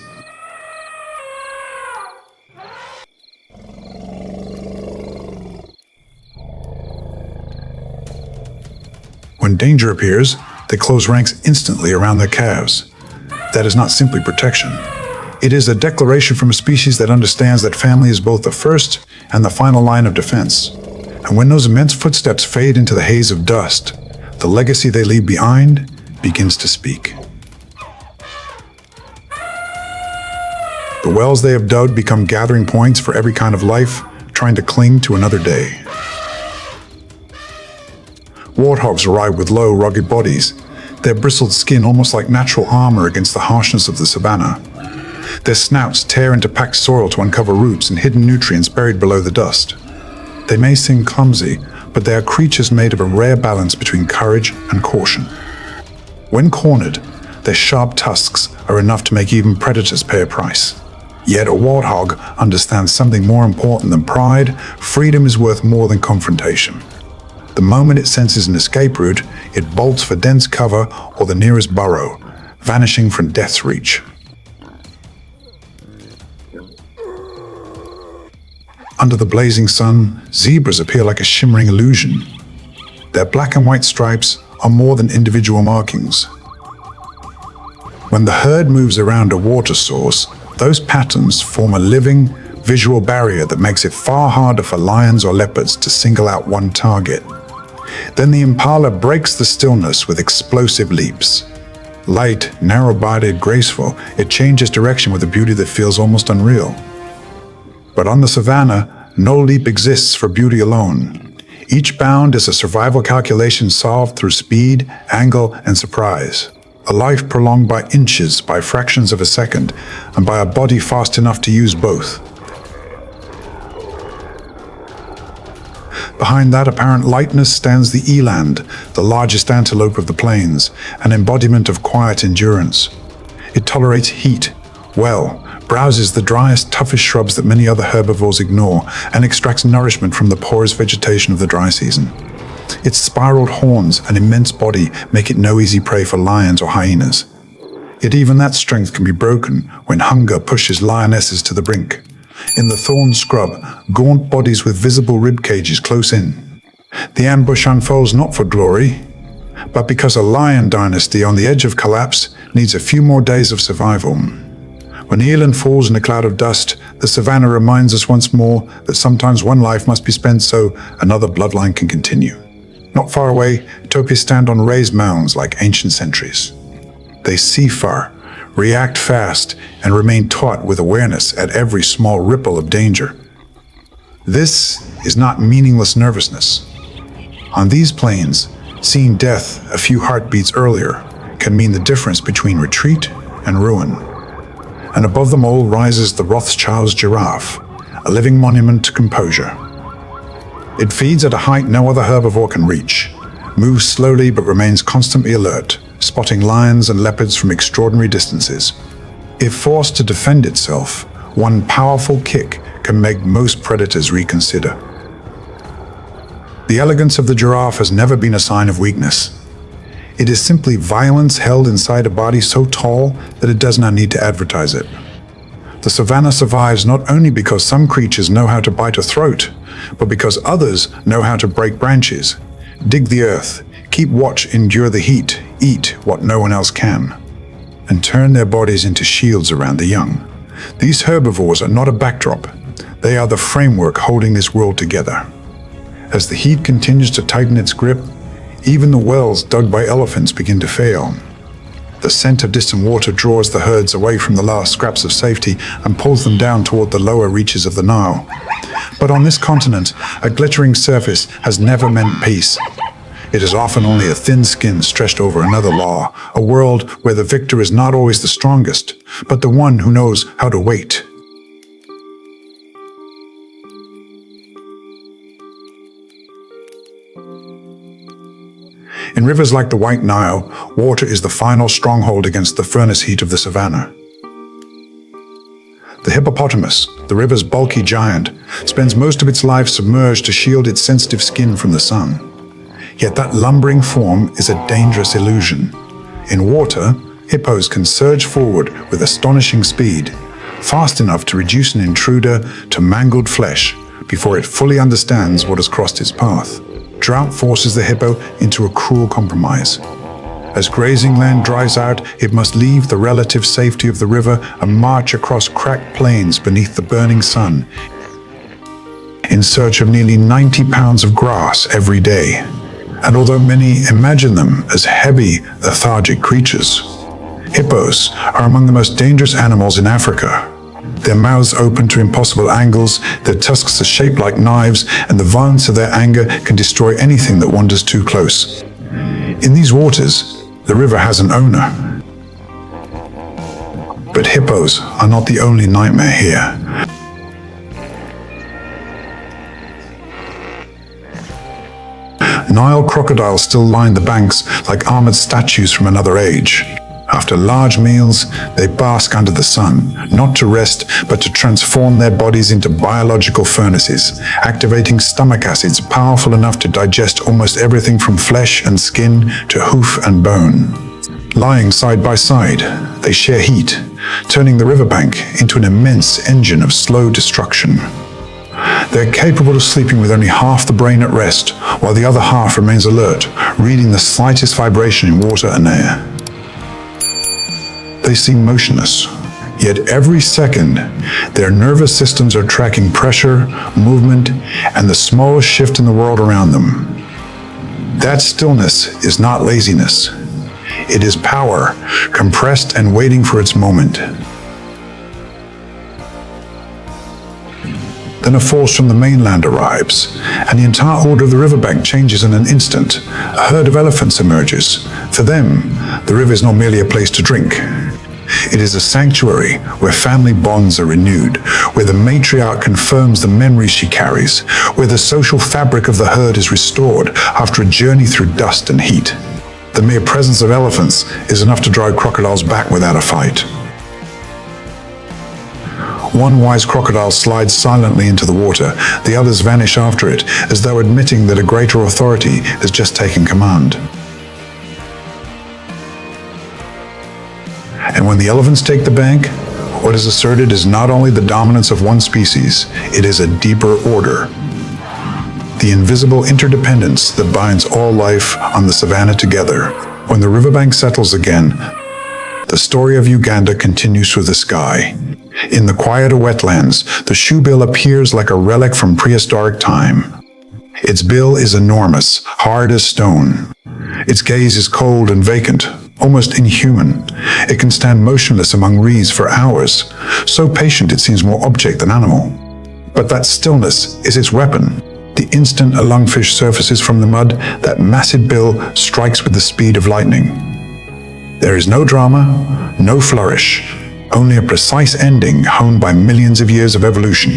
When danger appears, they close ranks instantly around their calves. That is not simply protection. It is a declaration from a species that understands that family is both the first and the final line of defense. And when those immense footsteps fade into the haze of dust, the legacy they leave behind begins to speak. The wells they have dug become gathering points for every kind of life trying to cling to another day. Warthogs arrive with low, rugged bodies, their bristled skin almost like natural armor against the harshness of the savannah. Their snouts tear into packed soil to uncover roots and hidden nutrients buried below the dust. They may seem clumsy, but they are creatures made of a rare balance between courage and caution. When cornered, their sharp tusks are enough to make even predators pay a price. Yet a warthog understands something more important than pride. Freedom is worth more than confrontation. The moment it senses an escape route, it bolts for dense cover or the nearest burrow, vanishing from death's reach. Under the blazing sun, zebras appear like a shimmering illusion. Their black and white stripes are more than individual markings. When the herd moves around a water source, those patterns form a living, visual barrier that makes it far harder for lions or leopards to single out one target. Then the impala breaks the stillness with explosive leaps. Light, narrow-bodied, graceful, it changes direction with a beauty that feels almost unreal. But on the savanna, no leap exists for beauty alone. Each bound is a survival calculation solved through speed, angle, and surprise. A life prolonged by inches, by fractions of a second, and by a body fast enough to use both. Behind that apparent lightness stands the eland, the largest antelope of the plains, an embodiment of quiet endurance. It tolerates heat well, browses the driest, toughest shrubs that many other herbivores ignore, and extracts nourishment from the poorest vegetation of the dry season. Its spiraled horns and immense body make it no easy prey for lions or hyenas. Yet even that strength can be broken when hunger pushes lionesses to the brink. In the thorn scrub, gaunt bodies with visible rib cages close in. The ambush unfolds not for glory, but because a lion dynasty on the edge of collapse needs a few more days of survival. When eland falls in a cloud of dust, the savanna reminds us once more that sometimes one life must be spent so another bloodline can continue. Not far away, topies stand on raised mounds like ancient sentries. They see far, react fast, and remain taut with awareness at every small ripple of danger. This is not meaningless nervousness. On these plains, seeing death a few heartbeats earlier can mean the difference between retreat and ruin. And above them all rises the Rothschild's giraffe, a living monument to composure. It feeds at a height no other herbivore can reach, moves slowly but remains constantly alert, spotting lions and leopards from extraordinary distances. If forced to defend itself, one powerful kick can make most predators reconsider. The elegance of the giraffe has never been a sign of weakness. It is simply violence held inside a body so tall that it does not need to advertise it. The savanna survives not only because some creatures know how to bite a throat, but because others know how to break branches, dig the earth, keep watch, endure the heat, eat what no one else can, and turn their bodies into shields around the young. These herbivores are not a backdrop. They are the framework holding this world together. As the heat continues to tighten its grip, even the wells dug by elephants begin to fail. The scent of distant water draws the herds away from the last scraps of safety and pulls them down toward the lower reaches of the Nile. But on this continent, a glittering surface has never meant peace. It is often only a thin skin stretched over another law, a world where the victor is not always the strongest, but the one who knows how to wait. In rivers like the White Nile, water is the final stronghold against the furnace heat of the savanna. The hippopotamus, the river's bulky giant, spends most of its life submerged to shield its sensitive skin from the sun. Yet that lumbering form is a dangerous illusion. In water, hippos can surge forward with astonishing speed, fast enough to reduce an intruder to mangled flesh before it fully understands what has crossed its path. Drought forces the hippo into a cruel compromise. As grazing land dries out, it must leave the relative safety of the river and march across cracked plains beneath the burning sun in search of nearly 90 pounds of grass every day. And although many imagine them as heavy, lethargic creatures, hippos are among the most dangerous animals in Africa. Their mouths open to impossible angles, their tusks are shaped like knives, and the violence of their anger can destroy anything that wanders too close. In these waters, the river has an owner. But hippos are not the only nightmare here. Nile crocodiles still line the banks like armored statues from another age. After large meals, they bask under the sun, not to rest, but to transform their bodies into biological furnaces, activating stomach acids powerful enough to digest almost everything from flesh and skin to hoof and bone. Lying side by side, they share heat, turning the riverbank into an immense engine of slow destruction. They're capable of sleeping with only half the brain at rest, while the other half remains alert, reading the slightest vibration in water and air. They seem motionless, yet every second, their nervous systems are tracking pressure, movement, and the smallest shift in the world around them. That stillness is not laziness. It is power, compressed and waiting for its moment. Then a force from the mainland arrives, and the entire order of the riverbank changes in an instant. A herd of elephants emerges. For them, the river is not merely a place to drink. It is a sanctuary where family bonds are renewed, where the matriarch confirms the memories she carries, where the social fabric of the herd is restored after a journey through dust and heat. The mere presence of elephants is enough to drive crocodiles back without a fight. One wise crocodile slides silently into the water. The others vanish after it, as though admitting that a greater authority has just taken command. And when the elephants take the bank, what is asserted is not only the dominance of one species, it is a deeper order. The invisible interdependence that binds all life on the savannah together. When the riverbank settles again, the story of Uganda continues through the sky. In the quieter wetlands, the shoebill appears like a relic from prehistoric time. Its bill is enormous, hard as stone. Its gaze is cold and vacant, almost inhuman. It can stand motionless among reeds for hours, so patient it seems more object than animal. But that stillness is its weapon. The instant a lungfish surfaces from the mud, that massive bill strikes with the speed of lightning. There is no drama, no flourish, only a precise ending honed by millions of years of evolution.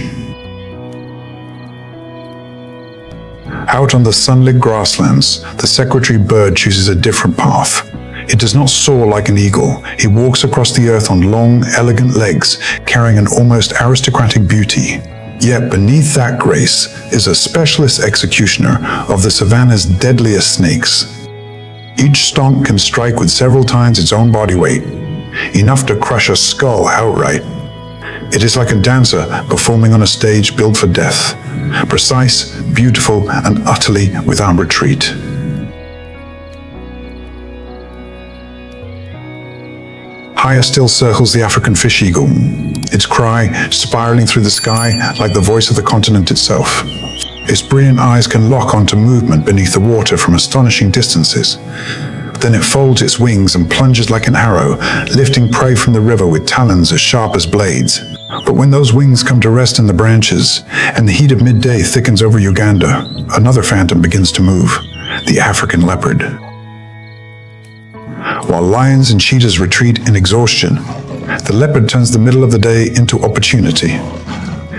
Out on the sunlit grasslands, the secretary bird chooses a different path. It does not soar like an eagle. He walks across the earth on long, elegant legs, carrying an almost aristocratic beauty. Yet beneath that grace is a specialist executioner of the savannah's deadliest snakes. Each stomp can strike with several times its own body weight, enough to crush a skull outright. It is like a dancer performing on a stage built for death, precise, beautiful, and utterly without retreat. Higher still circles the African fish eagle, its cry spiraling through the sky like the voice of the continent itself. Its brilliant eyes can lock onto movement beneath the water from astonishing distances. Then it folds its wings and plunges like an arrow, lifting prey from the river with talons as sharp as blades. But when those wings come to rest in the branches, and the heat of midday thickens over Uganda, another phantom begins to move, the African leopard. While lions and cheetahs retreat in exhaustion, the leopard turns the middle of the day into opportunity.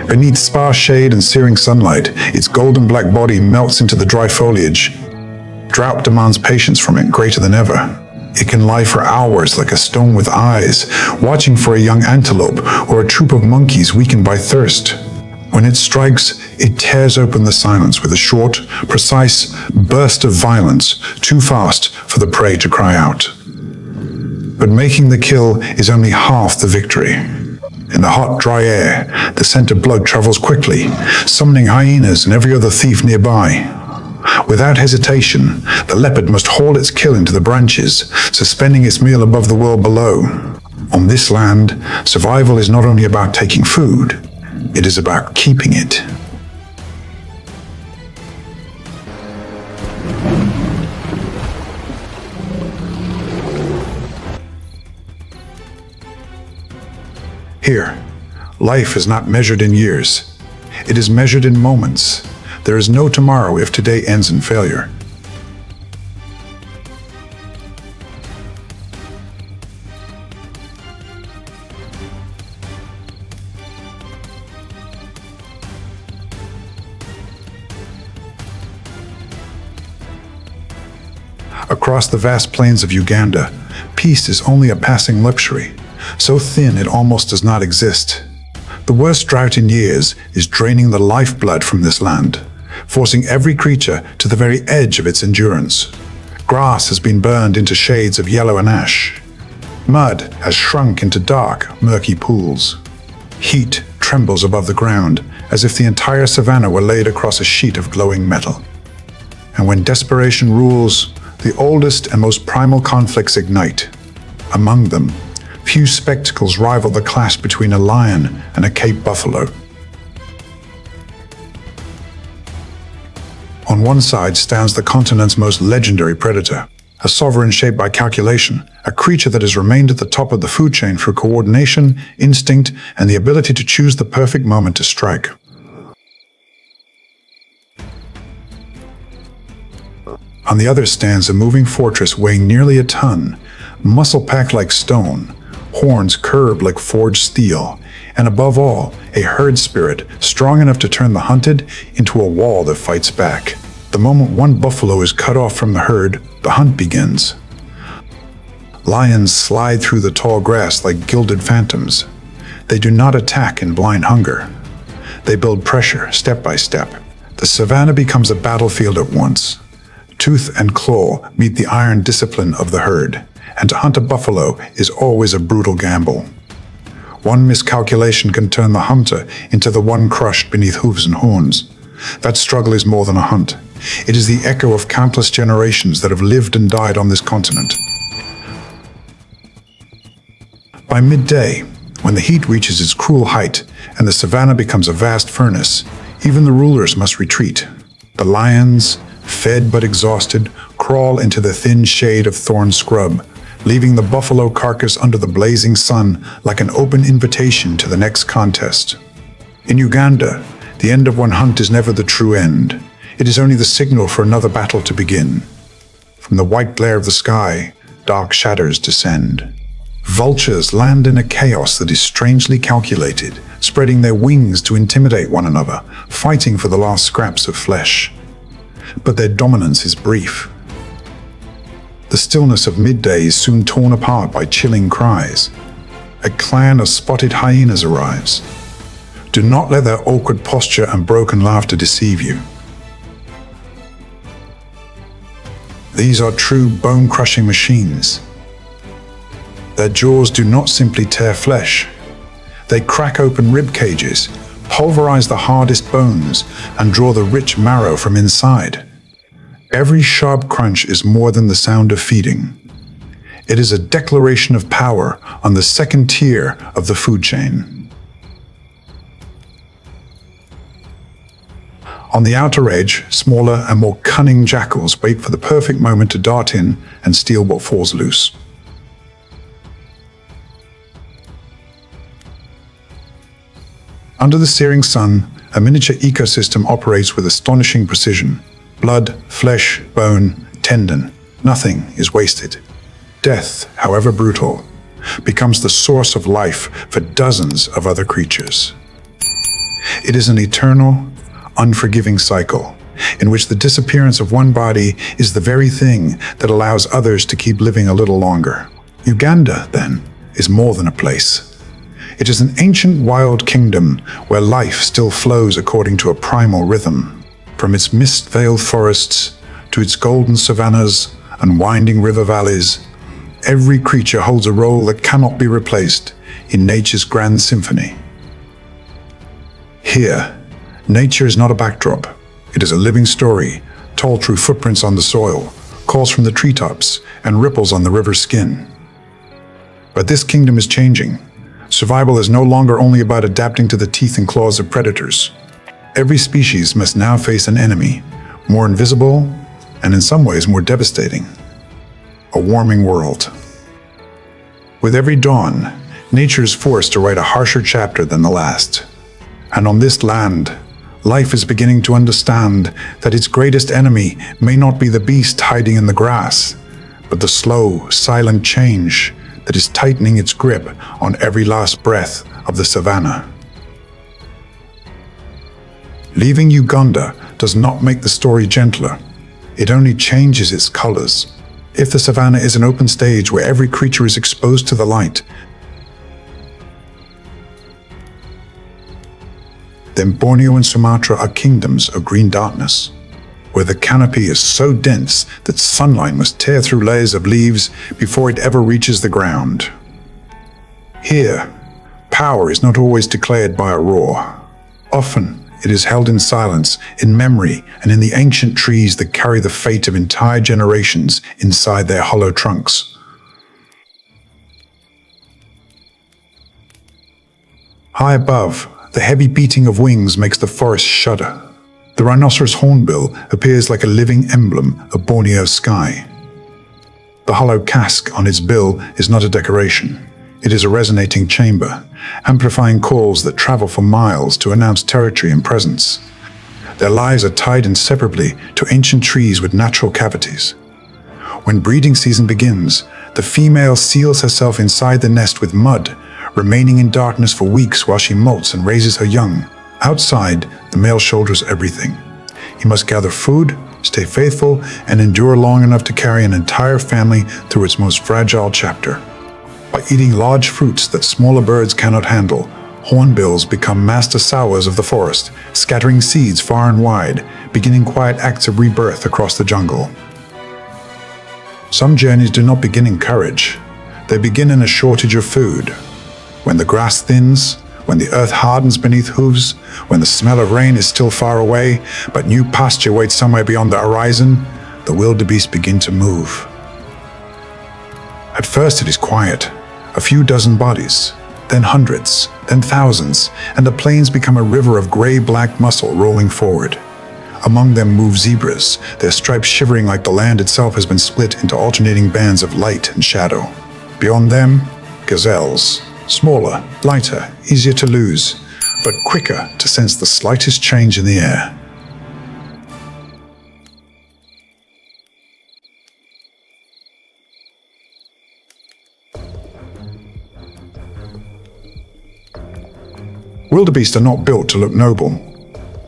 Beneath sparse shade and searing sunlight, its golden black body melts into the dry foliage. Drought demands patience from it greater than ever. It can lie for hours like a stone with eyes, watching for a young antelope or a troop of monkeys weakened by thirst. When it strikes, it tears open the silence with a short, precise burst of violence, too fast for the prey to cry out. But making the kill is only half the victory. In the hot, dry air, the scent of blood travels quickly, summoning hyenas and every other thief nearby. Without hesitation, the leopard must haul its kill into the branches, suspending its meal above the world below. On this land, survival is not only about taking food, it is about keeping it. Here, life is not measured in years. It is measured in moments. There is no tomorrow if today ends in failure. Across the vast plains of Uganda, Peace is only a passing luxury, so thin it almost does not exist. The worst drought in years is draining the lifeblood from this land, forcing every creature to the very edge of its endurance. Grass has been burned into shades of yellow and ash. Mud has shrunk into dark, murky pools. Heat trembles above the ground as if the entire savanna were laid across a sheet of glowing metal. And when desperation rules, the oldest and most primal conflicts ignite. Among them, few spectacles rival the clash between a lion and a Cape buffalo. On one side stands the continent's most legendary predator, a sovereign shaped by calculation, a creature that has remained at the top of the food chain through coordination, instinct, and the ability to choose the perfect moment to strike. On the other stands a moving fortress weighing nearly a ton, muscle-packed like stone, horns curved like forged steel, and above all, a herd spirit strong enough to turn the hunted into a wall that fights back. The moment one buffalo is cut off from the herd, the hunt begins. Lions slide through the tall grass like gilded phantoms. They do not attack in blind hunger. They build pressure step by step. The savanna becomes a battlefield at once. Tooth and claw meet the iron discipline of the herd, and to hunt a buffalo is always a brutal gamble. One miscalculation can turn the hunter into the one crushed beneath hooves and horns. That struggle is more than a hunt. It is the echo of countless generations that have lived and died on this continent. By midday, when the heat reaches its cruel height and the savanna becomes a vast furnace, even the rulers must retreat. The lions, fed but exhausted, crawl into the thin shade of thorn scrub, leaving the buffalo carcass under the blazing sun like an open invitation to the next contest. In Uganda, the end of one hunt is never the true end. It is only the signal for another battle to begin. From the white glare of the sky, dark shadows descend. Vultures land in a chaos that is strangely calculated, spreading their wings to intimidate one another, fighting for the last scraps of flesh. But their dominance is brief. The stillness of midday is soon torn apart by chilling cries. A clan of spotted hyenas arrives. Do not let their awkward posture and broken laughter deceive you. These are true bone-crushing machines. Their jaws do not simply tear flesh. They crack open rib cages, pulverize the hardest bones, and draw the rich marrow from inside. Every sharp crunch is more than the sound of feeding. It is a declaration of power on the second tier of the food chain. On the outer edge, smaller and more cunning jackals wait for the perfect moment to dart in and steal what falls loose. Under the searing sun, a miniature ecosystem operates with astonishing precision. Blood, flesh, bone, tendon, nothing is wasted. Death, however brutal, becomes the source of life for dozens of other creatures. It is an eternal, unforgiving cycle in which the disappearance of one body is the very thing that allows others to keep living a little longer. Uganda, then, is more than a place. It is an ancient wild kingdom where life still flows according to a primal rhythm. From its mist-veiled forests to its golden savannas and winding river valleys, every creature holds a role that cannot be replaced in nature's grand symphony. Here, nature is not a backdrop. It is a living story, told through footprints on the soil, calls from the treetops, and ripples on the river's skin. But this kingdom is changing. Survival is no longer only about adapting to the teeth and claws of predators. Every species must now face an enemy, more invisible and in some ways more devastating: a warming world. With every dawn, nature is forced to write a harsher chapter than the last. And on this land, life is beginning to understand that its greatest enemy may not be the beast hiding in the grass, but the slow, silent change that is tightening its grip on every last breath of the savanna. Leaving Uganda does not make the story gentler. It only changes its colors. If the savanna is an open stage where every creature is exposed to the light, then Borneo and Sumatra are kingdoms of green darkness, where the canopy is so dense that sunlight must tear through layers of leaves before it ever reaches the ground. Here, power is not always declared by a roar. Often, it is held in silence, in memory, and in the ancient trees that carry the fate of entire generations inside their hollow trunks. High above, the heavy beating of wings makes the forest shudder. The rhinoceros hornbill appears like a living emblem of Borneo's sky. The hollow casque on its bill is not a decoration. It is a resonating chamber, amplifying calls that travel for miles to announce territory and presence. Their lives are tied inseparably to ancient trees with natural cavities. When breeding season begins, the female seals herself inside the nest with mud, remaining in darkness for weeks while she molts and raises her young. Outside, the male shoulders everything. He must gather food, stay faithful, and endure long enough to carry an entire family through its most fragile chapter. By eating large fruits that smaller birds cannot handle, hornbills become master sowers of the forest, scattering seeds far and wide, beginning quiet acts of rebirth across the jungle. Some journeys do not begin in courage. They begin in a shortage of food. When the grass thins, when the earth hardens beneath hooves, when the smell of rain is still far away, but new pasture waits somewhere beyond the horizon, the wildebeest begin to move. At first it is quiet, a few dozen bodies, then hundreds, then thousands, and the plains become a river of gray-black muscle rolling forward. Among them move zebras, their stripes shivering like the land itself has been split into alternating bands of light and shadow. Beyond them, gazelles. Smaller, lighter, easier to lose, but quicker to sense the slightest change in the air. Wildebeest are not built to look noble.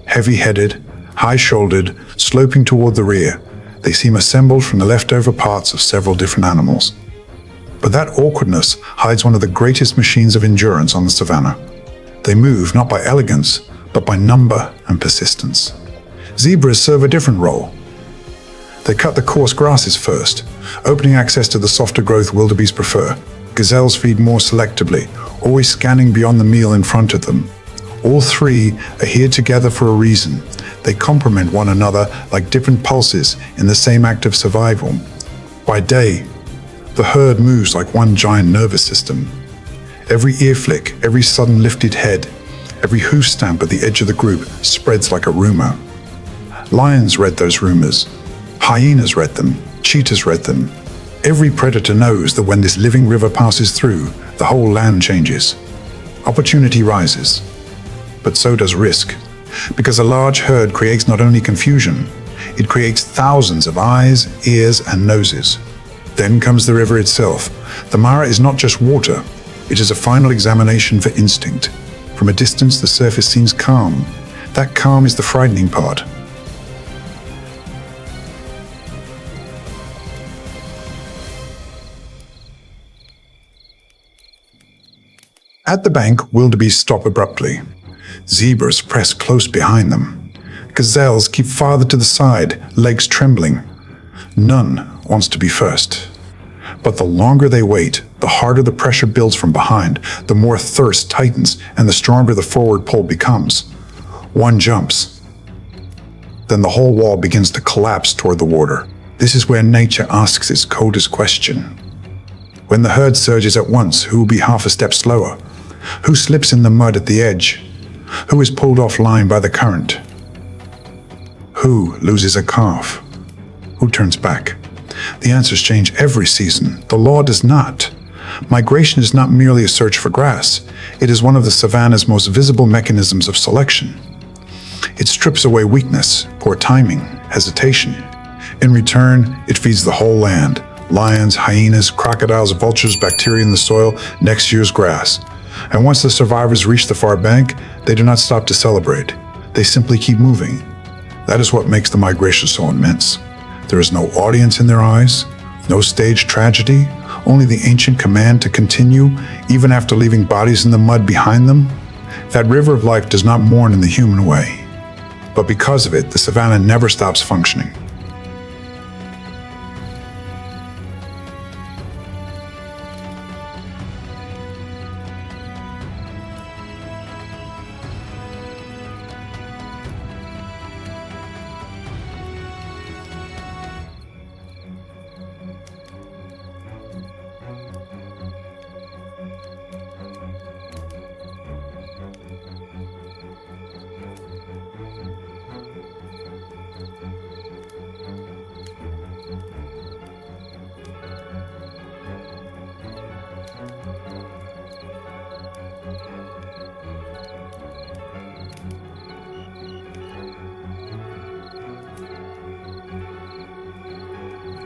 Heavy-headed, high-shouldered, sloping toward the rear, they seem assembled from the leftover parts of several different animals. But that awkwardness hides one of the greatest machines of endurance on the savanna. They move not by elegance, but by number and persistence. Zebras serve a different role. They cut the coarse grasses first, opening access to the softer growth wildebeest prefer. Gazelles feed more selectively, always scanning beyond the meal in front of them. All three are here together for a reason. They complement one another like different pulses in the same act of survival. By day, the herd moves like one giant nervous system. Every ear flick, every sudden lifted head, every hoof stamp at the edge of the group spreads like a rumor. Lions read those rumors. Hyenas read them. Cheetahs read them. Every predator knows that when this living river passes through, the whole land changes. Opportunity rises. But so does risk. Because a large herd creates not only confusion, it creates thousands of eyes, ears, and noses. Then comes the river itself. The Mara is not just water. It is a final examination for instinct. From a distance, the surface seems calm. That calm is the frightening part. At the bank, wildebeest stop abruptly. Zebras press close behind them. Gazelles keep farther to the side, legs trembling. None wants to be first. But the longer they wait, the harder the pressure builds from behind, the more thirst tightens, and the stronger the forward pull becomes. One jumps. Then the whole wall begins to collapse toward the water. This is where nature asks its coldest question. When the herd surges at once, who will be half a step slower? Who slips in the mud at the edge? Who is pulled offline by the current? Who loses a calf? Who turns back? The answers change every season. The law does not. Migration is not merely a search for grass. It is one of the savanna's most visible mechanisms of selection. It strips away weakness, poor timing, hesitation. In return, it feeds the whole land. Lions, hyenas, crocodiles, vultures, bacteria in the soil, next year's grass. And once the survivors reach the far bank, they do not stop to celebrate. They simply keep moving. That is what makes the migration so immense. There is no audience in their eyes, No staged tragedy, only the ancient command to continue, even after leaving bodies in the mud behind them. That river of life does not mourn in the human way. But because of it, the savanna never stops functioning.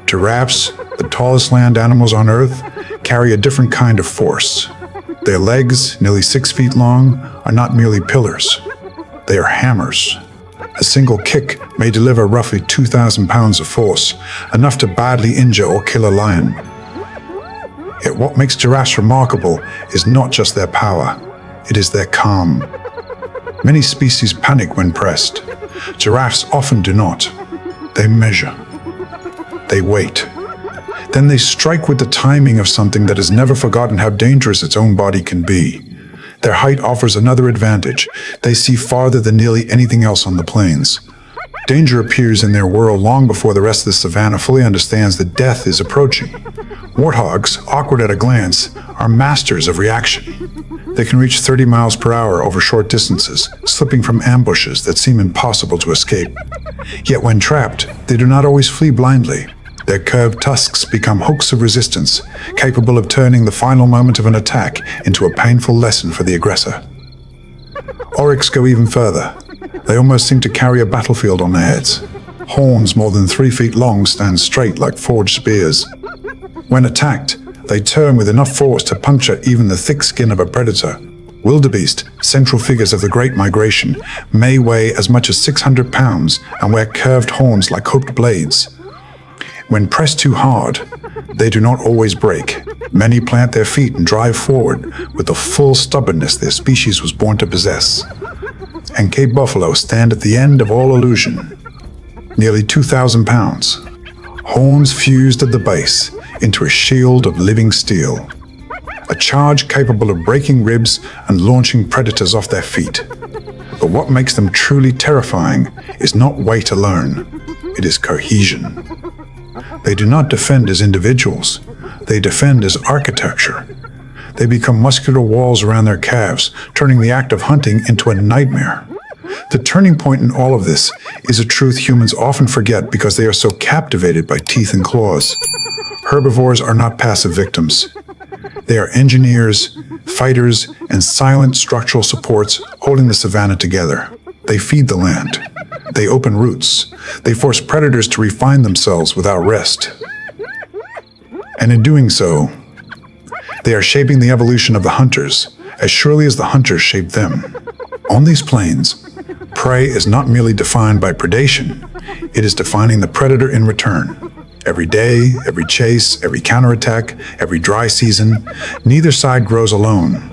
Giraffes, the tallest land animals on Earth, carry a different kind of force. Their legs, nearly 6 feet long, are not merely pillars. They are hammers. A single kick may deliver roughly 2,000 pounds of force, enough to badly injure or kill a lion. Yet what makes giraffes remarkable is not just their power, it is their calm. Many species panic when pressed. Giraffes often do not. They measure. They wait. Then they strike with the timing of something that has never forgotten how dangerous its own body can be. Their height offers another advantage. They see farther than nearly anything else on the plains. Danger appears in their world long before the rest of the savanna fully understands that death is approaching. Warthogs, awkward at a glance, are masters of reaction. They can reach 30 miles per hour over short distances, slipping from ambushes that seem impossible to escape. Yet when trapped, they do not always flee blindly. Their curved tusks become hooks of resistance, capable of turning the final moment of an attack into a painful lesson for the aggressor. Oryx go even further. They almost seem to carry a battlefield on their heads. Horns more than 3 feet long stand straight like forged spears. When attacked, they turn with enough force to puncture even the thick skin of a predator. Wildebeest, central figures of the Great Migration, may weigh as much as 600 pounds and wear curved horns like hooked blades. When pressed too hard, they do not always break. Many plant their feet and drive forward with the full stubbornness their species was born to possess. And Cape buffalo stand at the end of all illusion. Nearly 2,000 pounds. Horns fused at the base into a shield of living steel. A charge capable of breaking ribs and launching predators off their feet. But what makes them truly terrifying is not weight alone. It is cohesion. They do not defend as individuals. They defend as architecture. They become muscular walls around their calves, turning the act of hunting into a nightmare. The turning point in all of this is a truth humans often forget because they are so captivated by teeth and claws. Herbivores are not passive victims. They are engineers, fighters, and silent structural supports holding the savanna together. They feed the land. They open routes. They force predators to refine themselves without rest. And in doing so, they are shaping the evolution of the hunters, as surely as the hunters shape them. On these plains, prey is not merely defined by predation, it is defining the predator in return. Every day, every chase, every counterattack, every dry season, neither side grows alone.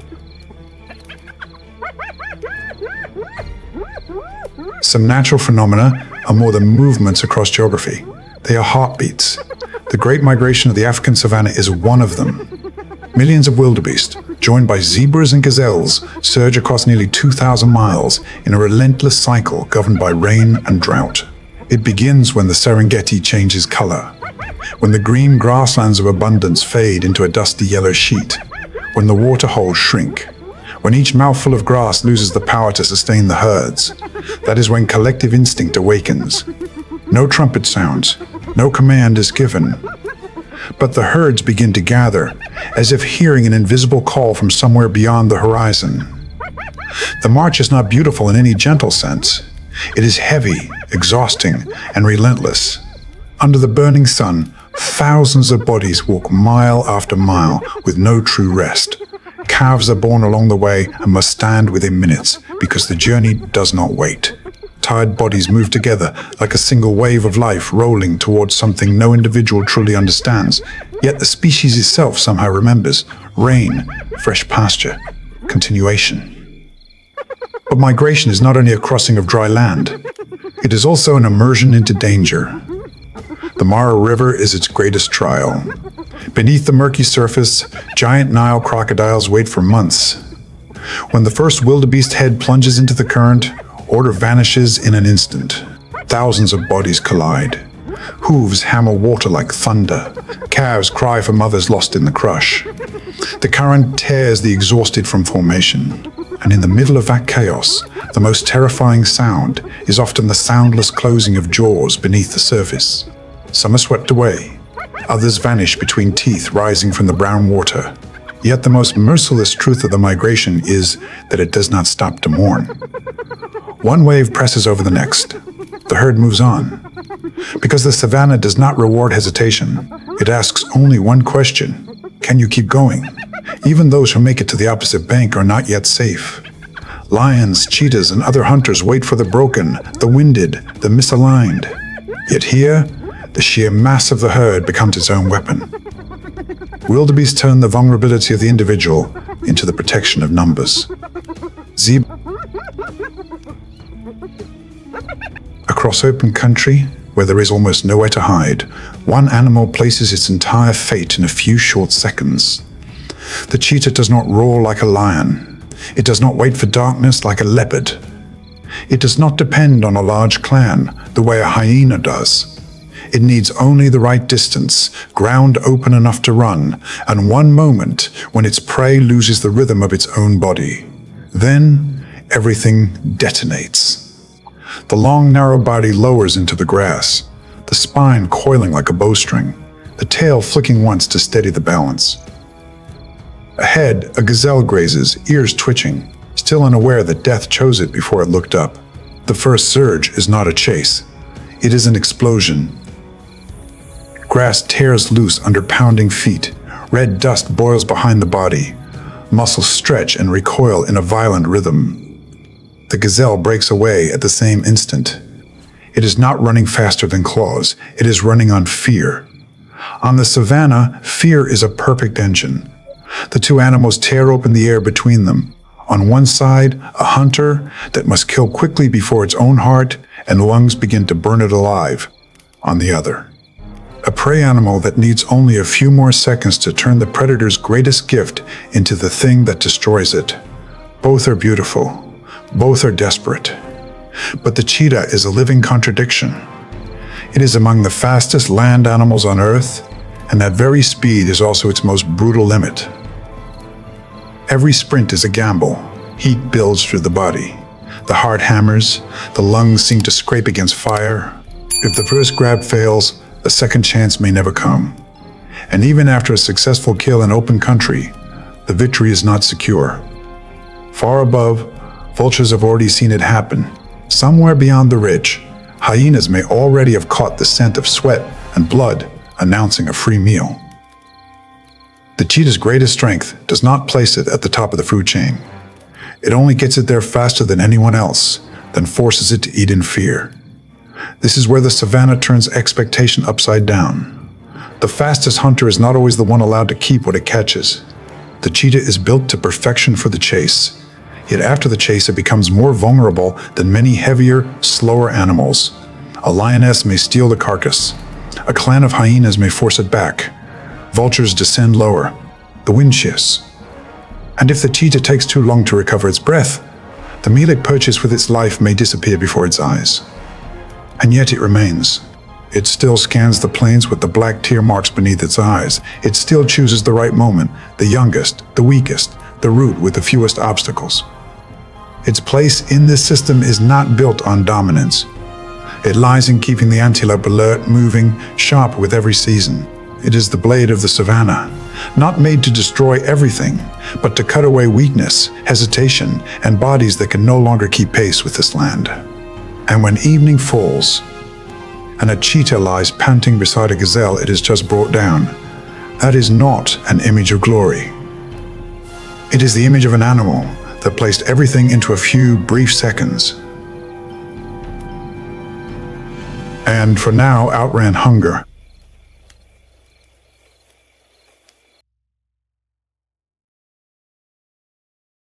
Some natural phenomena are more than movements across geography. They are heartbeats. The Great Migration of the African savanna is one of them. Millions of wildebeest, joined by zebras and gazelles, surge across nearly 2,000 miles in a relentless cycle governed by rain and drought. It begins when the Serengeti changes color, when the green grasslands of abundance fade into a dusty yellow sheet, when the waterholes shrink, when each mouthful of grass loses the power to sustain the herds. That is when collective instinct awakens. No trumpet sounds, no command is given. But the herds begin to gather, as if hearing an invisible call from somewhere beyond the horizon. The march is not beautiful in any gentle sense. It is heavy, exhausting, and relentless. Under the burning sun, thousands of bodies walk mile after mile with no true rest. Calves are born along the way and must stand within minutes because the journey does not wait. tired bodies move together like a single wave of life rolling towards something no individual truly understands. Yet the species itself somehow remembers. Rain, fresh pasture, continuation. But migration is not only a crossing of dry land. It is also an immersion into danger. The Mara River is its greatest trial. Beneath the murky surface, giant Nile crocodiles wait for months. When the first wildebeest head plunges into the current, order vanishes in an instant. Thousands of bodies collide. Hooves hammer water like thunder. Calves cry for mothers lost in the crush. The current tears the exhausted from formation. And in the middle of that chaos, the most terrifying sound is often the soundless closing of jaws beneath the surface. Some are swept away. Others vanish between teeth rising from the brown water. Yet the most merciless truth of the migration is that it does not stop to mourn. One wave presses over the next. The herd moves on. Because the savanna does not reward hesitation, it asks only one question: can you keep going? Even those who make it to the opposite bank are not yet safe. Lions, cheetahs, and other hunters wait for the broken, the winded, the misaligned. Yet here, the sheer mass of the herd becomes its own weapon. Wildebeest turn the vulnerability of the individual into the protection of numbers. Across open country, where there is almost nowhere to hide, one animal places its entire fate in a few short seconds. The cheetah does not roar like a lion. It does not wait for darkness like a leopard. It does not depend on a large clan the way a hyena does. It needs only the right distance, ground open enough to run, and one moment when its prey loses the rhythm of its own body. Then everything detonates. The long, narrow body lowers into the grass, the spine coiling like a bowstring, the tail flicking once to steady the balance. Ahead, a gazelle grazes, ears twitching, still unaware that death chose it before it looked up. The first surge is not a chase. It is an explosion. Grass tears loose under pounding feet. Red dust boils behind the body. Muscles stretch and recoil in a violent rhythm. The gazelle breaks away at the same instant. It is not running faster than claws. It is running on fear. On the savanna, fear is a perfect engine. The two animals tear open the air between them. On one side, a hunter that must kill quickly before its own heart and lungs begin to burn it alive. On the other, a prey animal that needs only a few more seconds to turn the predator's greatest gift into the thing that destroys it. Both are beautiful. Both are desperate. But the cheetah is a living contradiction. It is among the fastest land animals on Earth, and that very speed is also its most brutal limit. Every sprint is a gamble. Heat builds through the body. The heart hammers. The lungs seem to scrape against fire. If the first grab fails, a second chance may never come. And even after a successful kill in open country, the victory is not secure. Far above, vultures have already seen it happen. Somewhere beyond the ridge, hyenas may already have caught the scent of sweat and blood, announcing a free meal. The cheetah's greatest strength does not place it at the top of the food chain. It only gets it there faster than anyone else, then forces it to eat in fear. This is where the savanna turns expectation upside down. The fastest hunter is not always the one allowed to keep what it catches. The cheetah is built to perfection for the chase. Yet after the chase, it becomes more vulnerable than many heavier, slower animals. A lioness may steal the carcass. A clan of hyenas may force it back. Vultures descend lower. The wind shifts. And if the cheetah takes too long to recover its breath, the meal it purchased with its life may disappear before its eyes. And yet it remains. It still scans the plains with the black tear marks beneath its eyes. It still chooses the right moment, the youngest, the weakest, the route with the fewest obstacles. Its place in this system is not built on dominance. It lies in keeping the antelope alert, moving, sharp with every season. It is the blade of the savanna, not made to destroy everything, but to cut away weakness, hesitation, and bodies that can no longer keep pace with this land. And when evening falls, and a cheetah lies panting beside a gazelle it has just brought down, that is not an image of glory. It is the image of an animal that placed everything into a few brief seconds. and for now outran hunger.